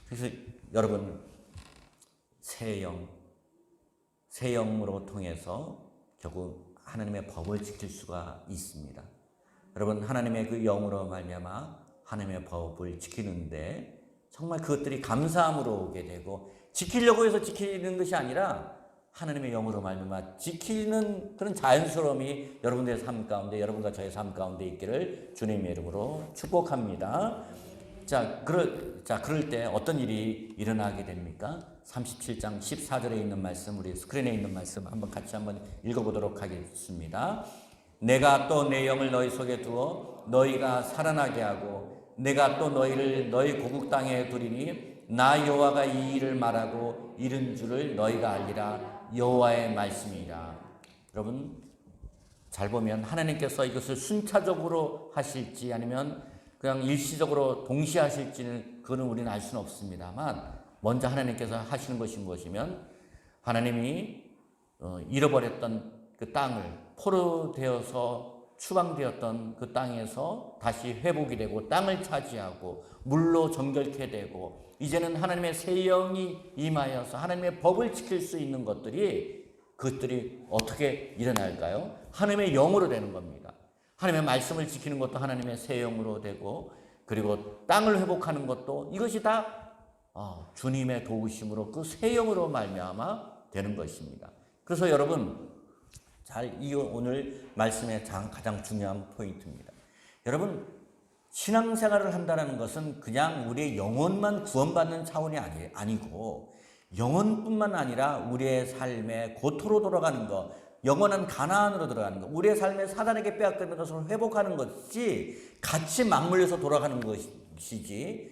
그래서 여러분 새 영으로 통해서 결국 하나님의 법을 지킬 수가 있습니다. 여러분 하나님의 그 영으로 말미암아 하나님의 법을 지키는데 정말 그것들이 감사함으로 오게 되고, 지키려고 해서 지키는 것이 아니라 하나님의 영으로 말미암아 지키는 그런 자연스러움이 여러분들의 삶 가운데, 여러분과 저의 삶 가운데 있기를 주님의 이름으로 축복합니다. 그럴 때 어떤 일이 일어나게 됩니까? 37장 14절에 있는 말씀, 우리 스크린에 있는 말씀 같이 한번 읽어보도록 하겠습니다. 내가 또 내 영을 너희 속에 두어 너희가 살아나게 하고 내가 또 너희를 너희 고국 땅에 두리니 나 여호와가 이 일을 말하고 이른 줄을 너희가 알리라. 여호와의 말씀이라. 여러분 잘 보면 하나님께서 이것을 순차적으로 하실지 아니면 그냥 일시적으로 동시에 하실지는 그거는 우리는 알 수는 없습니다만 먼저 하나님께서 하시는 것이 무엇이면 하나님이 잃어버렸던 그 땅을 포로되어서 추방되었던 그 땅에서 다시 회복이 되고 땅을 차지하고 물로 정결케 되고 이제는 하나님의 새 영이 임하여서 하나님의 법을 지킬 수 있는 그것들이 어떻게 일어날까요? 하나님의 영으로 되는 겁니다. 하나님의 말씀을 지키는 것도 하나님의 새 영으로 되고 그리고 땅을 회복하는 것도 이것이 다 주님의 도우심으로 그 새 영으로 말미암아 되는 것입니다. 그래서 여러분 이 오늘 말씀의 가장 중요한 포인트입니다. 여러분 신앙생활을 한다는 것은 그냥 우리의 영혼만 구원받는 차원이 아니고 영혼뿐만 아니라 우리의 삶의 고토로 돌아가는 것, 영원한 가나안으로 들어가는 것, 우리의 삶의 사단에게 빼앗기는 것을 회복하는 것이 같이 맞물려서 돌아가는 것이지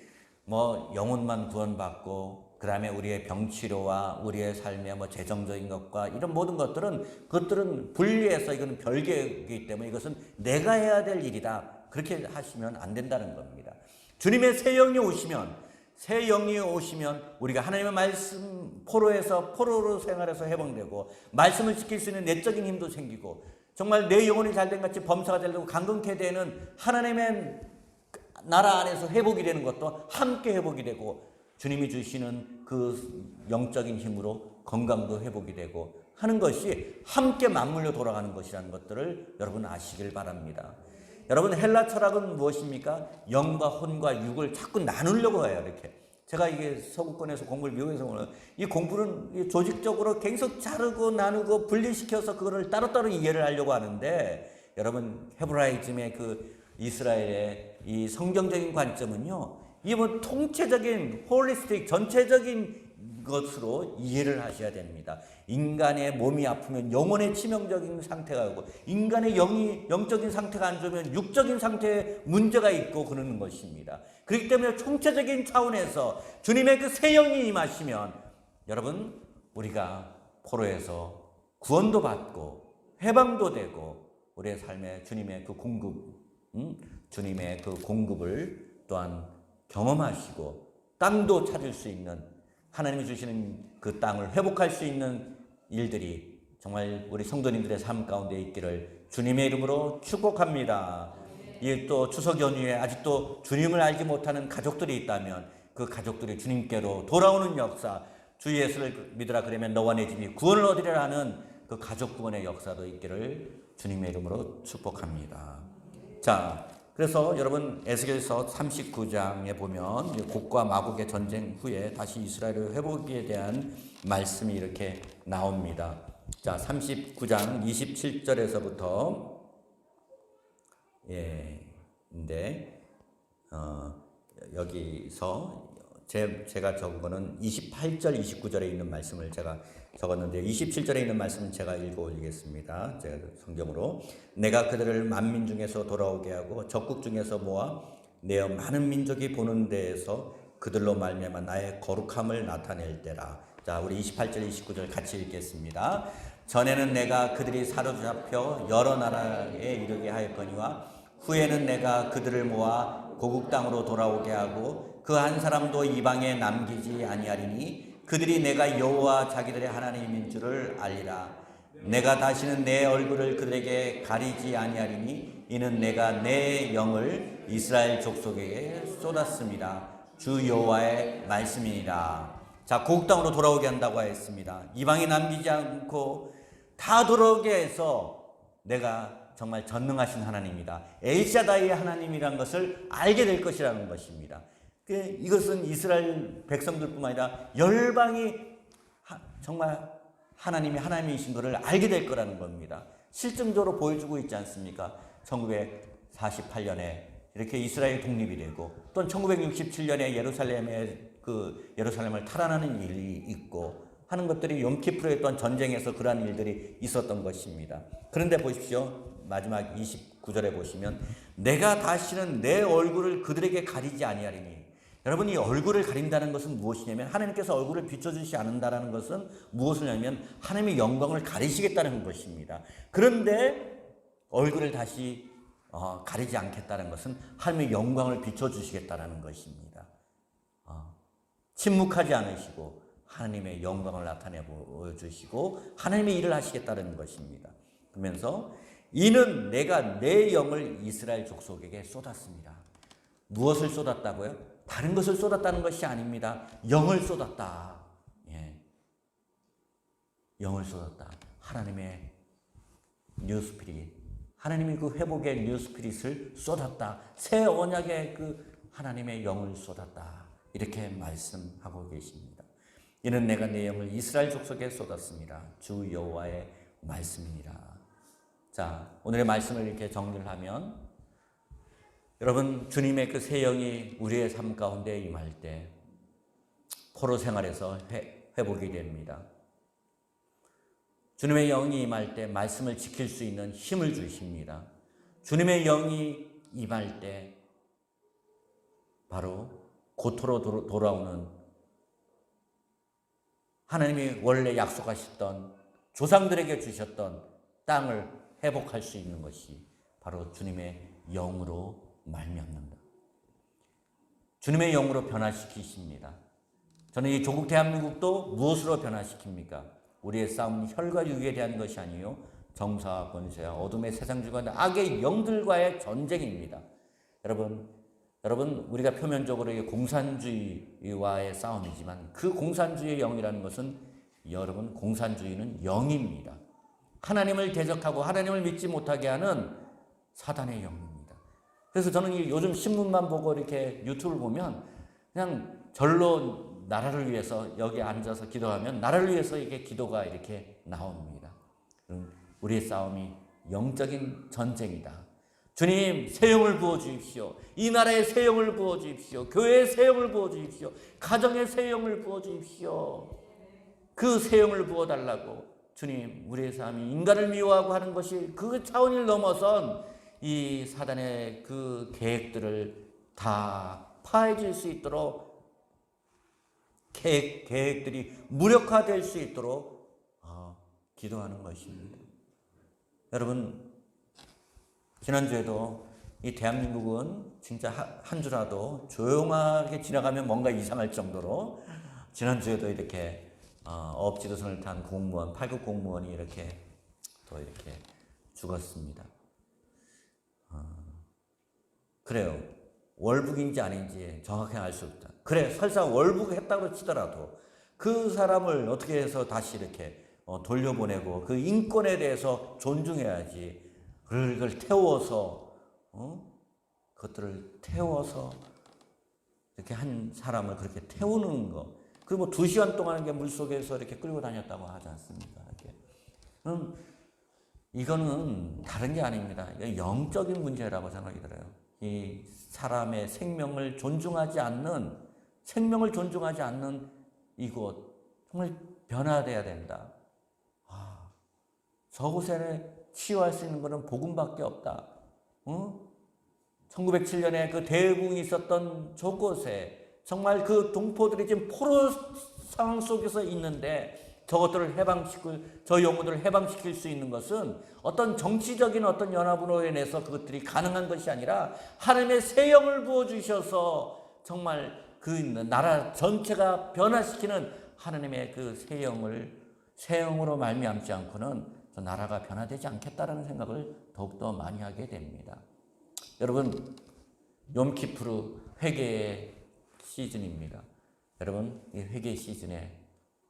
영혼만 구원받고 그 다음에 우리의 병치료와 우리의 삶의 재정적인 것과 이런 모든 그것들은 분리해서 이거는 별개이기 때문에 이것은 내가 해야 될 일이다. 그렇게 하시면 안 된다는 겁니다. 주님의 새 영이 오시면 우리가 하나님의 말씀 포로로 생활해서 해방되고 말씀을 지킬 수 있는 내적인 힘도 생기고 정말 내 영혼이 잘된 같이 범사가 잘되고 강건케 되는 하나님의 나라 안에서 회복이 되는 것도 함께 회복이 되고 주님이 주시는 그 영적인 힘으로 건강도 회복이 되고 하는 것이 함께 맞물려 돌아가는 것이라는 것들을 여러분 아시길 바랍니다. 여러분 헬라 철학은 무엇입니까? 영과 혼과 육을 자꾸 나누려고 해요. 이렇게 제가 이게 서구권에서 공부를 미국에서 오는 이 공부는 조직적으로 계속 자르고 나누고 분리시켜서 그거를 따로따로 이해를 하려고 하는데 여러분 헤브라이즘의 그 이스라엘의 이 성경적인 관점은요, 이 통체적인 홀리스틱 전체적인 것으로 이해를 하셔야 됩니다. 인간의 몸이 아프면 영혼의 치명적인 상태가 오고 인간의 영적인 상태가 안 좋으면 육적인 상태에 문제가 있고 그러는 것입니다. 그렇기 때문에 총체적인 차원에서 주님의 그 새 영이 임하시면 여러분 우리가 포로에서 구원도 받고 해방도 되고 우리의 삶에 주님의 그 공급을 또한 경험하시고 땅도 찾을 수 있는 하나님이 주시는 그 땅을 회복할 수 있는 일들이 정말 우리 성도님들의 삶 가운데 있기를 주님의 이름으로 축복합니다. 이 또 추석 연휴에 아직도 주님을 알지 못하는 가족들이 있다면 그 가족들이 주님께로 돌아오는 역사, 주 예수를 믿으라 그러면 너와 내 집이 구원을 얻으리라 하는 그 가족 구원의 역사도 있기를 주님의 이름으로 축복합니다. 자, 그래서 여러분 에스겔서 39장에 보면 곡과 마곡의 전쟁 후에 다시 이스라엘의 회복에 대한 말씀이 이렇게 나옵니다. 자, 39장 27절에서부터 여기서 제가 적은 거는 28절 29절에 있는 말씀을 제가 적었는데 27절에 있는 말씀은 제가 읽어 올리겠습니다. 제가 성경으로 내가 그들을 만민 중에서 돌아오게 하고 적국 중에서 모아 내어 많은 민족이 보는 데에서 그들로 말미암아 나의 거룩함을 나타낼 때라. 자, 우리 28절 29절 같이 읽겠습니다. 전에는 내가 그들이 사로잡혀 여러 나라에 이르게 하였거니와 후에는 내가 그들을 모아 고국 땅으로 돌아오게 하고 그 한 사람도 이방에 남기지 아니하리니 그들이 내가 여호와 자기들의 하나님인 줄을 알리라. 내가 다시는 내 얼굴을 그들에게 가리지 아니하리니 이는 내가 내 영을 이스라엘 족속에게 쏟았습니다. 주 여호와의 말씀이니라. 자, 고국 땅으로 돌아오게 한다고 했습니다. 이방에 남기지 않고 다 돌아오게 해서 내가 정말 전능하신 하나님이다. 엘샤다이의 하나님이란 것을 알게 될 것이라는 것입니다. 이것은 이스라엘 백성들뿐만 아니라 열방이 정말 하나님이 하나님이신 것을 알게 될 거라는 겁니다. 실증적으로 보여주고 있지 않습니까? 1948년에 이렇게 이스라엘 독립이 되고 또 1967년에 예루살렘을 탈환하는 일이 있고 하는 것들이 욤키프르에 했던 전쟁에서 그러한 일들이 있었던 것입니다. 그런데 보십시오. 마지막 29절에 보시면 내가 다시는 내 얼굴을 그들에게 가리지 아니하리니. 여러분, 이 얼굴을 가린다는 것은 무엇이냐면 하나님께서 얼굴을 비춰주시 않는다는 것은 무엇이냐면 하나님의 영광을 가리시겠다는 것입니다. 그런데 얼굴을 다시 가리지 않겠다는 것은 하나님의 영광을 비춰주시겠다는 것입니다. 침묵하지 않으시고 하나님의 영광을 나타내 보여주시고 하나님의 일을 하시겠다는 것입니다. 그러면서 이는 내가 내 영을 이스라엘 족속에게 쏟았습니다. 무엇을 쏟았다고요? 다른 것을 쏟았다는 것이 아닙니다. 영을 쏟았다. 예. 영을 쏟았다. 하나님의 뉴스피릿, 하나님의 그 회복의 뉴스피릿을 쏟았다. 새 언약의 그 하나님의 영을 쏟았다. 이렇게 말씀하고 계십니다. 이는 내가 내 영을 이스라엘 족속에 쏟았습니다. 주 여호와의 말씀이니라. 자, 오늘의 말씀을 이렇게 정리를 하면, 여러분, 주님의 그 새 영이 우리의 삶 가운데 임할 때 포로 생활에서 회복이 됩니다. 주님의 영이 임할 때 말씀을 지킬 수 있는 힘을 주십니다. 주님의 영이 임할 때 바로 고토로 돌아오는 하나님이 원래 약속하셨던 조상들에게 주셨던 땅을 회복할 수 있는 것이 바로 주님의 영으로 말미암는다. 주님의 영으로 변화시키십니다. 저는 이 조국 대한민국도 무엇으로 변화시킵니까? 우리의 싸움은 혈과 육에 대한 것이 아니요 정사와 권세와 어둠의 세상 주관 악의 영들과의 전쟁입니다. 여러분 우리가 표면적으로 공산주의와의 싸움이지만 그 공산주의의 영이라는 것은, 여러분, 공산주의는 영입니다. 하나님을 대적하고 하나님을 믿지 못하게 하는 사단의 영입니다. 그래서 저는 요즘 신문만 보고 이렇게 유튜브를 보면 그냥 절로 나라를 위해서 여기 앉아서 기도하면 나라를 위해서 이게 기도가 이렇게 나옵니다. 우리의 싸움이 영적인 전쟁이다. 주님, 새 영을 부어주십시오. 이 나라에 새 영을 부어주십시오. 교회에 새 영을 부어주십시오. 가정에 새 영을 부어주십시오. 그 새 영을 부어달라고. 주님, 우리의 삶이 인간을 미워하고 하는 것이 그 차원을 넘어선 이 사단의 그 계획들을 다 파해질 수 있도록, 계획들이 무력화될 수 있도록 기도하는 것입니다. 여러분, 지난주에도 이 대한민국은 진짜 한 주라도 조용하게 지나가면 뭔가 이상할 정도로 지난주에도 이렇게 업지도선을 탄 공무원, 8급 공무원이 이렇게 또 이렇게 죽었습니다. 그래요. 월북인지 아닌지 정확히 알 수 없다. 그래, 설사 월북했다고 치더라도 그 사람을 어떻게 해서 다시 이렇게 돌려보내고 그 인권에 대해서 존중해야지. 그걸 태워서 그것들을 태워서 이렇게 한 사람을 그렇게 태우는 거. 그리고 2시간 동안 이게 물속에서 이렇게 끌고 다녔다고 하지 않습니까? 이렇게. 이거는 다른 게 아닙니다. 영적인 문제라고 생각이 들어요. 이 사람의 생명을 존중하지 않는 이곳 정말 변화돼야 된다. 저곳에 치유할 수 있는 것은 복음밖에 없다. 1907년에 그 대붕이 있었던 저곳에 정말 그 동포들이 지금 포로 상황 속에서 있는데 저것들을 저 영혼들을 해방시킬 수 있는 것은 어떤 정치적인 어떤 연합으로 인해서 그것들이 가능한 것이 아니라 하나님의 새 영을 부어주셔서 정말 그 나라 전체가 변화시키는 하나님의 그 새 영으로 말미암지 않고는 저 나라가 변화되지 않겠다라는 생각을 더욱더 많이 하게 됩니다. 여러분, 욤키푸르 회개의 시즌입니다. 여러분, 이 회개 시즌에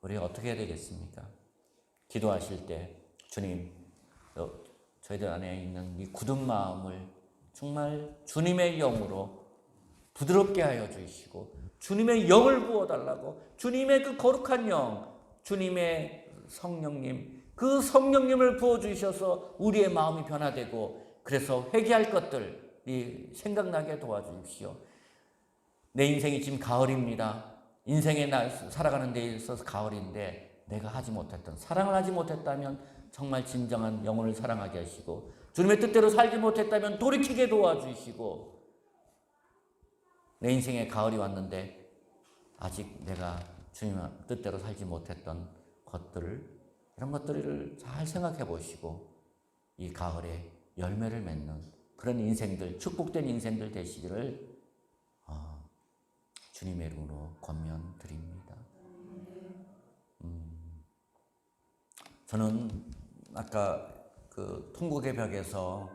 우리 어떻게 해야 되겠습니까? 기도하실 때 주님, 저희들 안에 있는 이 굳은 마음을 정말 주님의 영으로 부드럽게 하여 주시고 주님의 영을 부어달라고, 주님의 그 거룩한 영, 주님의 성령님, 그 성령님을 부어주셔서 우리의 마음이 변화되고 그래서 회개할 것들이 생각나게 도와주십시오. 내 인생이 지금 가을입니다. 인생에 살아가는 데 있어서 가을인데 내가 사랑을 하지 못했다면 정말 진정한 영혼을 사랑하게 하시고 주님의 뜻대로 살지 못했다면 돌이키게 도와주시고, 내 인생에 가을이 왔는데 아직 내가 주님의 뜻대로 살지 못했던 이런 것들을 잘 생각해 보시고 이 가을에 열매를 맺는 그런 인생들, 축복된 인생들 되시기를 주님의 이름으로 권면드립니다. 저는 아까 그 통곡의 벽에서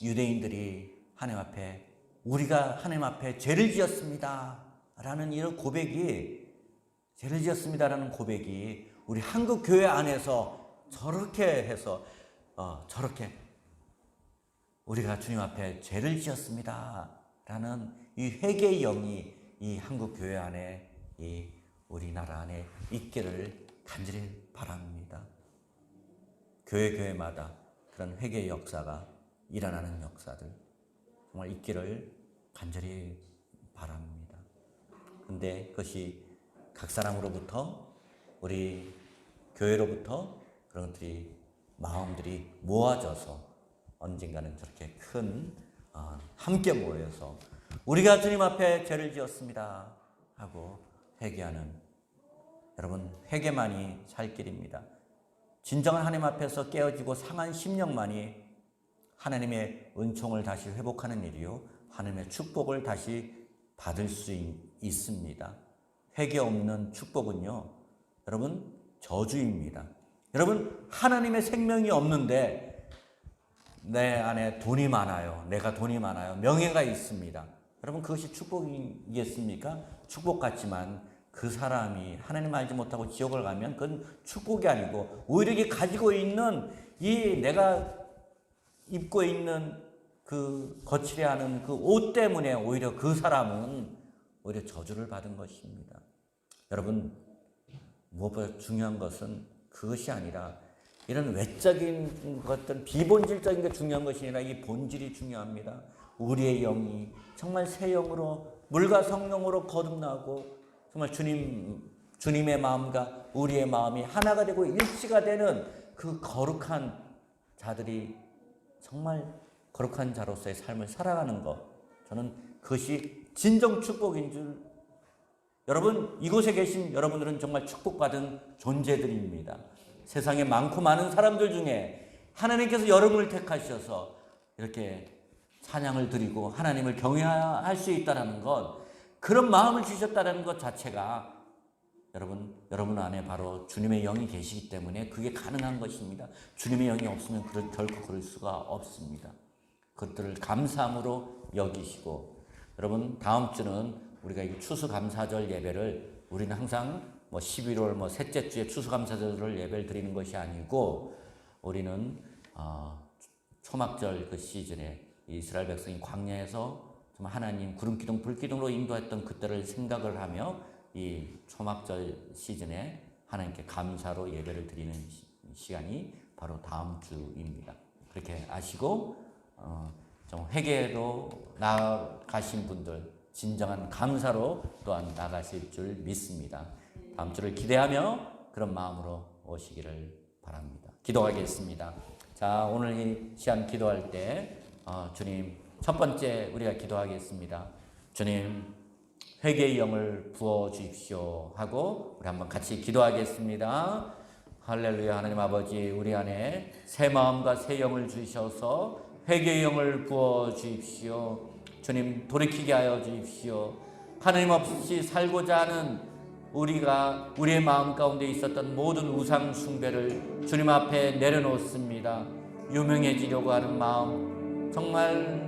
유대인들이 하나님 앞에 우리가 하나님 앞에 죄를 지었습니다 라는 이런 고백이, 죄를 지었습니다라는 고백이 우리 한국 교회 안에서 저렇게 해서 저렇게 우리가 주님 앞에 죄를 지었습니다 라는 이 회개의 영이 이 한국 교회 안에, 이 우리나라 안에 있기를 간절히 바랍니다. 교회마다 그런 회개의 역사가 일어나는 역사들 정말 있기를 간절히 바랍니다. 근데 그것이 각 사람으로부터, 우리 교회로부터 그런 것들이, 마음들이 모아져서 언젠가는 저렇게 큰 함께 모여서 우리가 주님 앞에 죄를 지었습니다 하고 회개하는, 여러분 회개만이 살 길입니다. 진정한 하나님 앞에서 깨어지고 상한 심령만이 하나님의 은총을 다시 회복하는 일이요, 하나님의 축복을 다시 받을 수 있습니다. 회개 없는 축복은요, 여러분 저주입니다. 여러분 하나님의 생명이 없는데 내 안에 돈이 많아요, 내가 돈이 많아요, 명예가 있습니다. 여러분 그것이 축복이겠습니까? 축복 같지만 그 사람이 하나님 알지 못하고 지옥을 가면 그건 축복이 아니고 오히려 이게 가지고 있는 이 내가 입고 있는 그 거칠해하는 그 옷 때문에 오히려 그 사람은 오히려 저주를 받은 것입니다. 여러분 무엇보다 중요한 것은 그것이 아니라 이런 외적인 것들, 비본질적인 게 중요한 것이 아니라 이 본질이 중요합니다. 우리의 영이 정말 새 영으로 물과 성령으로 거듭나고 정말 주님의 마음과 우리의 마음이 하나가 되고 일치가 되는 그 거룩한 자들이 정말 거룩한 자로서의 삶을 살아가는 것, 저는 그것이 진정 축복인 줄, 여러분 이곳에 계신 여러분들은 정말 축복받은 존재들입니다. 세상에 많고 많은 사람들 중에 하나님께서 여러분을 택하셔서 이렇게 찬양을 드리고 하나님을 경외할 수 있다는 것, 그런 마음을 주셨다는 것 자체가 여러분 안에 바로 주님의 영이 계시기 때문에 그게 가능한 것입니다. 주님의 영이 없으면 결코 그럴 수가 없습니다. 그것들을 감사함으로 여기시고, 여러분 다음 주는 우리가 이 추수감사절 예배를, 우리는 항상 11월 셋째 주에 추수감사절을 예배를 드리는 것이 아니고, 우리는 초막절 그 시즌에 이스라엘 백성이 광야에서 정말 하나님 구름기둥 불기둥으로 인도했던 그때를 생각을 하며 이 초막절 시즌에 하나님께 감사로 예배를 드리는 시간이 바로 다음 주입니다. 그렇게 아시고 좀 회개로 나아가신 분들 진정한 감사로 또한 나가실 줄 믿습니다. 다음 주를 기대하며 그런 마음으로 오시기를 바랍니다. 기도하겠습니다. 자, 오늘 이 시간 기도할 때 주님, 첫 번째 우리가 기도하겠습니다. 주님, 회개의 영을 부어 주십시오 하고 우리 한번 같이 기도하겠습니다. 할렐루야. 하나님 아버지, 우리 안에 새 마음과 새 영을 주셔서 회개의 영을 부어 주십시오. 주님, 돌이키게 하여 주십시오. 하나님 없이 살고자 하는 우리의 마음 가운데 있었던 모든 우상 숭배를 주님 앞에 내려놓습니다. 유명해지려고 하는 마음, 정말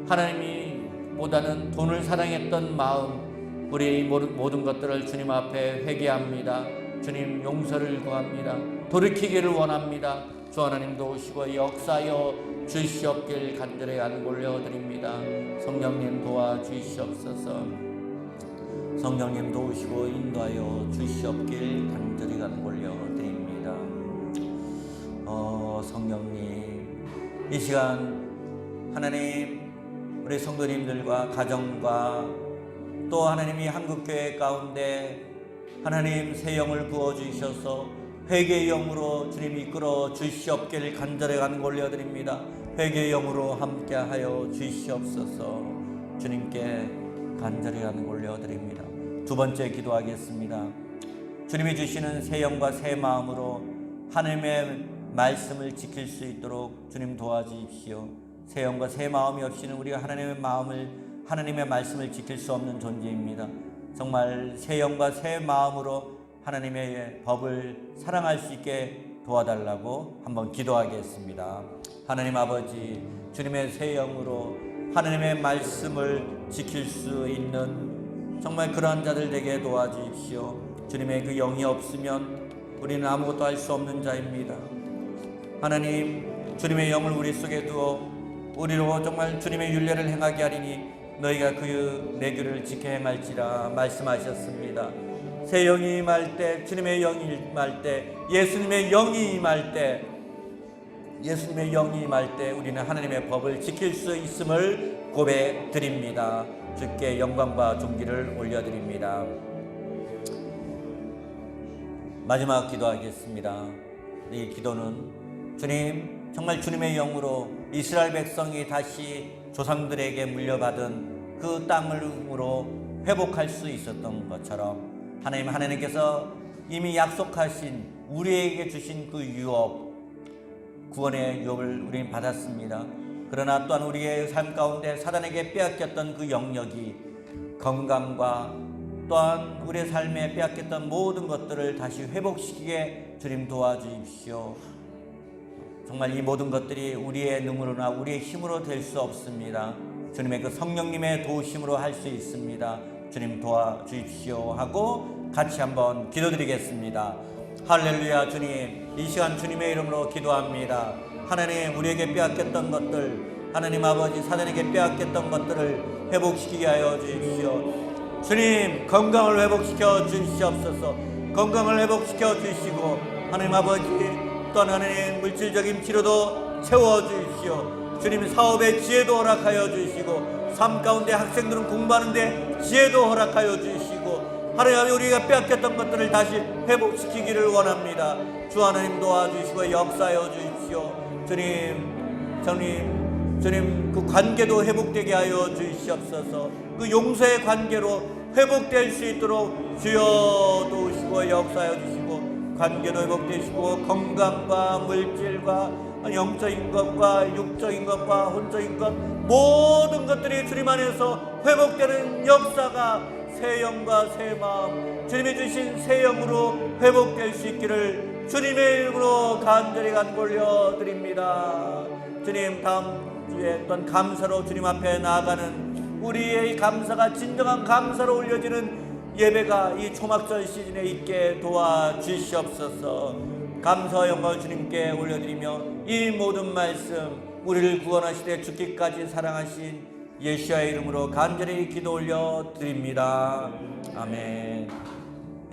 하나님이 보다는 돈을 사랑했던 마음, 우리의 모든 것들을 주님 앞에 회개합니다. 주님, 용서를 구합니다. 돌이키기를 원합니다. 주 하나님 도우시고 역사하여 주시옵길 간절히 안골려드립니다. 성령님 도와주시옵소서. 성령님 도우시고 인도하여 주시옵길 간절히 간골려드립니다. 성령님, 이 시간 하나님 우리 성도님들과 가정과 또 하나님이 한국교회 가운데 하나님 새 영을 부어주셔서 회개의 영으로 주님 이끌어 주시옵길 간절히 간골려드립니다. 회개의 영으로 함께하여 주시옵소서. 주님께 간절히 간골려드립니다. 두 번째 기도하겠습니다. 주님이 주시는 새 영과 새 마음으로 하나님의 말씀을 지킬 수 있도록 주님 도와주십시오. 새 영과 새 마음이 없이는 우리가 하나님의 말씀을 지킬 수 없는 존재입니다. 정말 새 영과 새 마음으로 하나님의 법을 사랑할 수 있게 도와달라고 한번 기도하겠습니다. 하나님 아버지, 주님의 새 영으로 하나님의 말씀을 지킬 수 있는 정말 그러한 자들 되게 도와주십시오. 주님의 그 영이 없으면 우리는 아무것도 할 수 없는 자입니다. 하나님, 주님의 영을 우리 속에 두어 우리로 정말 주님의 율례를 행하게 하리니 너희가 그 내 규를 지켜 행할지라 말씀하셨습니다. 새 영이 임할 때, 주님의 영이 임할 때, 예수님의 영이 임할 때 우리는 하나님의 법을 지킬 수 있음을 고백드립니다. 주께 영광과 존귀를 올려드립니다. 마지막 기도하겠습니다. 이 기도는 주님, 정말 주님의 영으로 이스라엘 백성이 다시 조상들에게 물려받은 그 땅으로 회복할 수 있었던 것처럼 하나님께서 이미 약속하신 우리에게 주신 그 유업, 구원의 유업을 우리는 받았습니다. 그러나 또한 우리의 삶 가운데 사단에게 빼앗겼던 그 영역이 건강과 또한 우리의 삶에 빼앗겼던 모든 것들을 다시 회복시키게 주님 도와주십시오. 정말 이 모든 것들이 우리의 능으로나 우리의 힘으로 될 수 없습니다. 주님의 그 성령님의 도우심으로 할 수 있습니다. 주님 도와주십시오 하고 같이 한번 기도드리겠습니다. 할렐루야. 주님, 이 시간 주님의 이름으로 기도합니다. 하나님, 우리에게 빼앗겼던 것들, 하나님 아버지 사단에게 빼앗겼던 것들을 회복시키게 하여 주십시오. 주님, 건강을 회복시켜 주시옵소서. 건강을 회복시켜 주시고 하나님 아버지, 또한 하나님 물질적인 치료도 채워주십시오. 주님, 사업의 지혜도 허락하여 주시고 삶 가운데 학생들은 공부하는데 지혜도 허락하여 주시고 하나님, 우리가 빼앗겼던 것들을 다시 회복시키기를 원합니다. 주 하나님 도와주시고 역사하여 주십시오. 주님 그 관계도 회복되게 하여 주시옵소서. 그 용서의 관계로 회복될 수 있도록 주여 도우시고 역사하여 주시고 관계도 회복되시고 건강과 물질과 영적인 것과 육적인 것과 혼적인 것 모든 것들이 주님 안에서 회복되는 역사가 새 영과 새 마음, 주님이 주신 새 영으로 회복될 수 있기를 주님의 이름으로 간절히 간구올려 드립니다. 주님, 다음 주에 또한 감사로 주님 앞에 나아가는 우리의 감사가 진정한 감사로 올려지는 예배가 이 초막절 시즌에 있게 도와주시옵소서. 감사와 영광을 주님께 올려드리며 이 모든 말씀 우리를 구원하시되 죽기까지 사랑하신 예수의 이름으로 간절히 기도 올려드립니다. 아멘.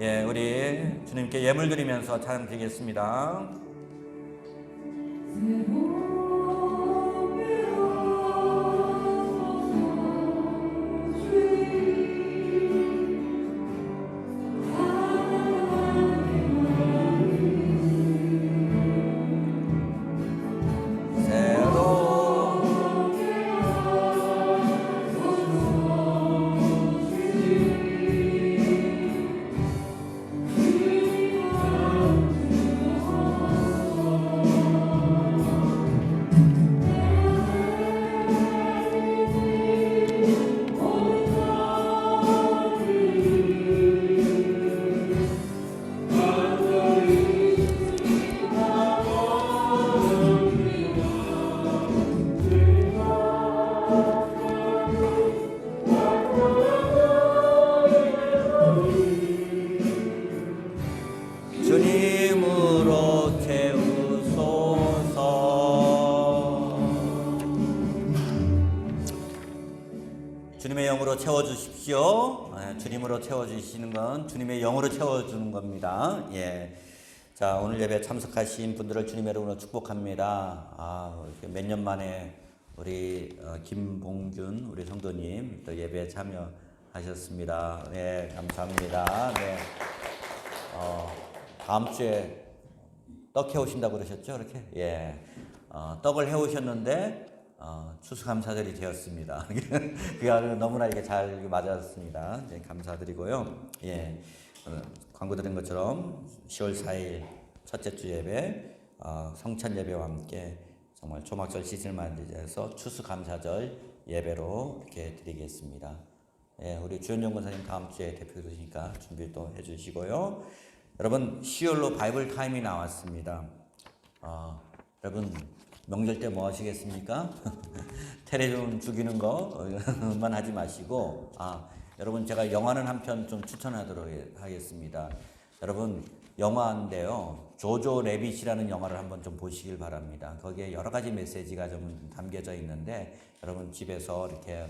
예, 우리 주님께 예물 드리면서 찬양 드리겠습니다. 주님으로 채우소서. 주님의 영으로 채워주십시오. 주님으로 채워주시는 건 주님의 영으로 채워주는 겁니다. 예. 자, 오늘 예배 참석하신 분들을 주님의 이름으로 축복합니다. 몇 년 만에 우리 김봉균 우리 성도님 또 예배에 참여하셨습니다. 네, 감사합니다. 네. 다음 주에 떡 해오신다고 그러셨죠? 이렇게? 예. 떡을 해오셨는데, 추수감사절이 되었습니다. 그가 너무나 이게 잘 맞았습니다. 네, 감사드리고요. 예. 광고 드린 것처럼 10월 4일 첫째 주 예배, 성찬 예배와 함께 정말 초막절 시즌을 맞이해서 추수감사절 예배로 이렇게 드리겠습니다. 예, 우리 주현정 권사님 다음 주에 대표되시니까 준비 또 해주시고요. 여러분 10월로 바이블 타임이 나왔습니다. 여러분 명절 때 뭐 하시겠습니까? 텔레비전 죽이는 거만 하지 마시고 여러분 제가 영화는 한 편 좀 추천하도록 하겠습니다. 여러분 영화인데요. 조조 래빗이라는 영화를 한번 좀 보시길 바랍니다. 거기에 여러 가지 메시지가 좀 담겨져 있는데 여러분 집에서 이렇게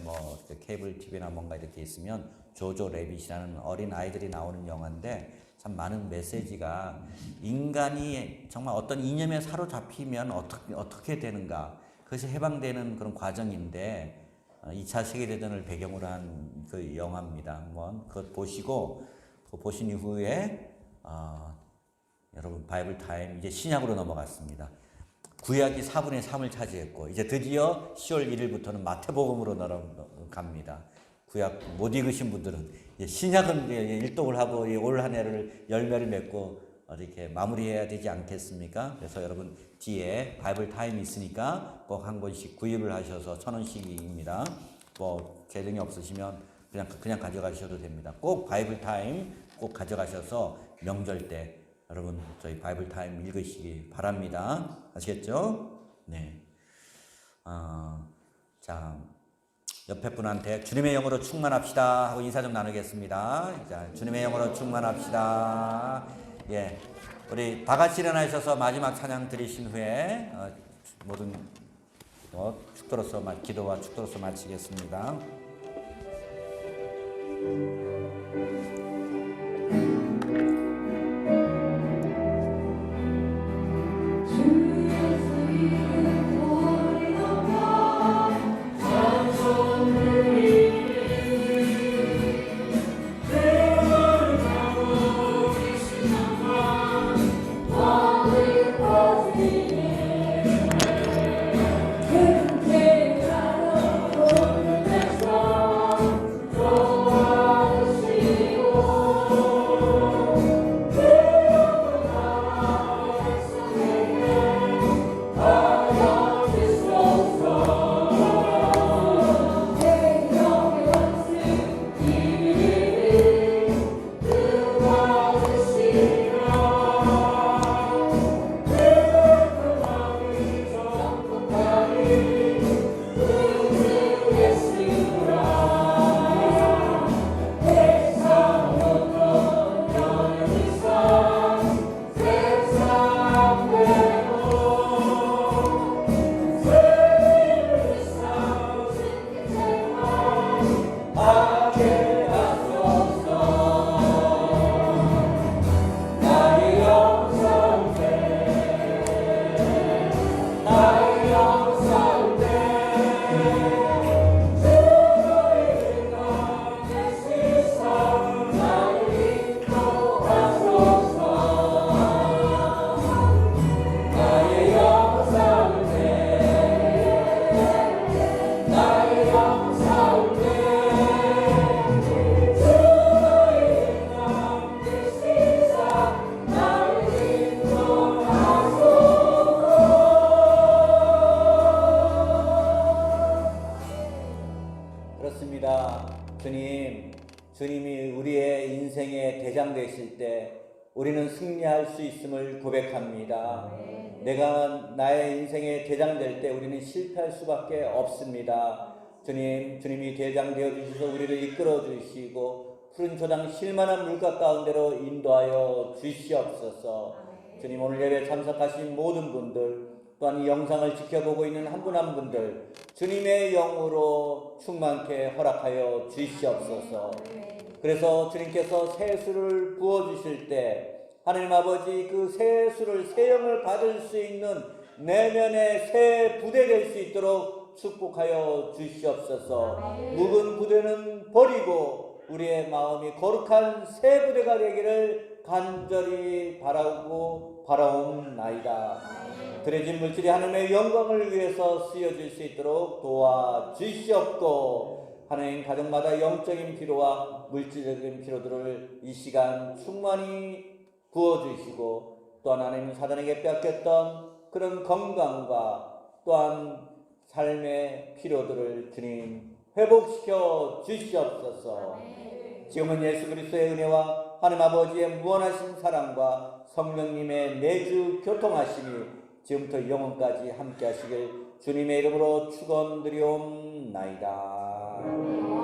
케이블 TV나 뭔가 이렇게 있으면 조조 래빗이라는 어린 아이들이 나오는 영화인데 참 많은 메시지가 인간이 정말 어떤 이념에 사로잡히면 어떻게 되는가 그것이 해방되는 그런 과정인데 2차 세계대전을 배경으로 한 그 영화입니다. 한번 그것 보시고 보신 이후에 여러분 바이블 타임 이제 신약으로 넘어갔습니다. 구약이 4분의 3을 차지했고 이제 드디어 10월 1일부터는 마태복음으로 넘어갑니다. 구약 못 읽으신 분들은 이제 신약은 일독을 하고 올 한 해를 열매를 맺고 이렇게 마무리해야 되지 않겠습니까? 그래서 여러분 뒤에 바이블 타임이 있으니까 꼭 한 권씩 구입을 하셔서 1,000원씩입니다. 뭐 계정이 없으시면 그냥 가져가셔도 됩니다. 꼭 바이블 타임 꼭 가져가셔서 명절 때 여러분 저희 바이블 타임 읽으시기 바랍니다. 아시겠죠? 네. 자, 옆에 분한테 주님의 영으로 충만합시다 하고 인사 좀 나누겠습니다. 자, 주님의 영으로 충만합시다. 예, 우리 다 같이 일어나셔서 마지막 찬양 드리신 후에 모든 축도로서 기도와 축도로서 마치겠습니다. 주님이 우리의 인생의 대장 되실 때 우리는 승리할 수 있음을 고백합니다. 내가 나의 인생의 대장 될 때 우리는 실패할 수밖에 없습니다. 주님이 대장 되어 주셔서 우리를 이끌어 주시고 푸른 초당 쉴만한 물가 가운데로 인도하여 주시옵소서. 주님, 오늘 예배 참석하신 모든 분들, 또한 이 영상을 지켜보고 있는 한 분 한 분들, 주님의 영으로 충만케 허락하여 주시옵소서. 그래서 주님께서 새 수를 부어주실 때 하나님 아버지 그 새 수를, 새 영을 받을 수 있는 내면의 새 부대 될 수 있도록 축복하여 주시옵소서. 묵은 부대는 버리고 우리의 마음이 거룩한 새 부대가 되기를 간절히 바라옵나이다. 드려진 물질이 하나님의 영광을 위해서 쓰여질 수 있도록 도와주시옵고, 하나님 가정마다 영적인 필요와 물질적인 필요들을 이 시간 충만히 부어주시고, 또한 하나님 사단에게 빼앗겼던 그런 건강과 또한 삶의 필요들을 주님 회복시켜 주시옵소서. 지금은 예수 그리스도의 은혜와 하나님 아버지의 무한하신 사랑과 성령님의 내주 교통하심이 지금부터 영원까지 함께 하시길 주님의 이름으로 축원드리옵나이다.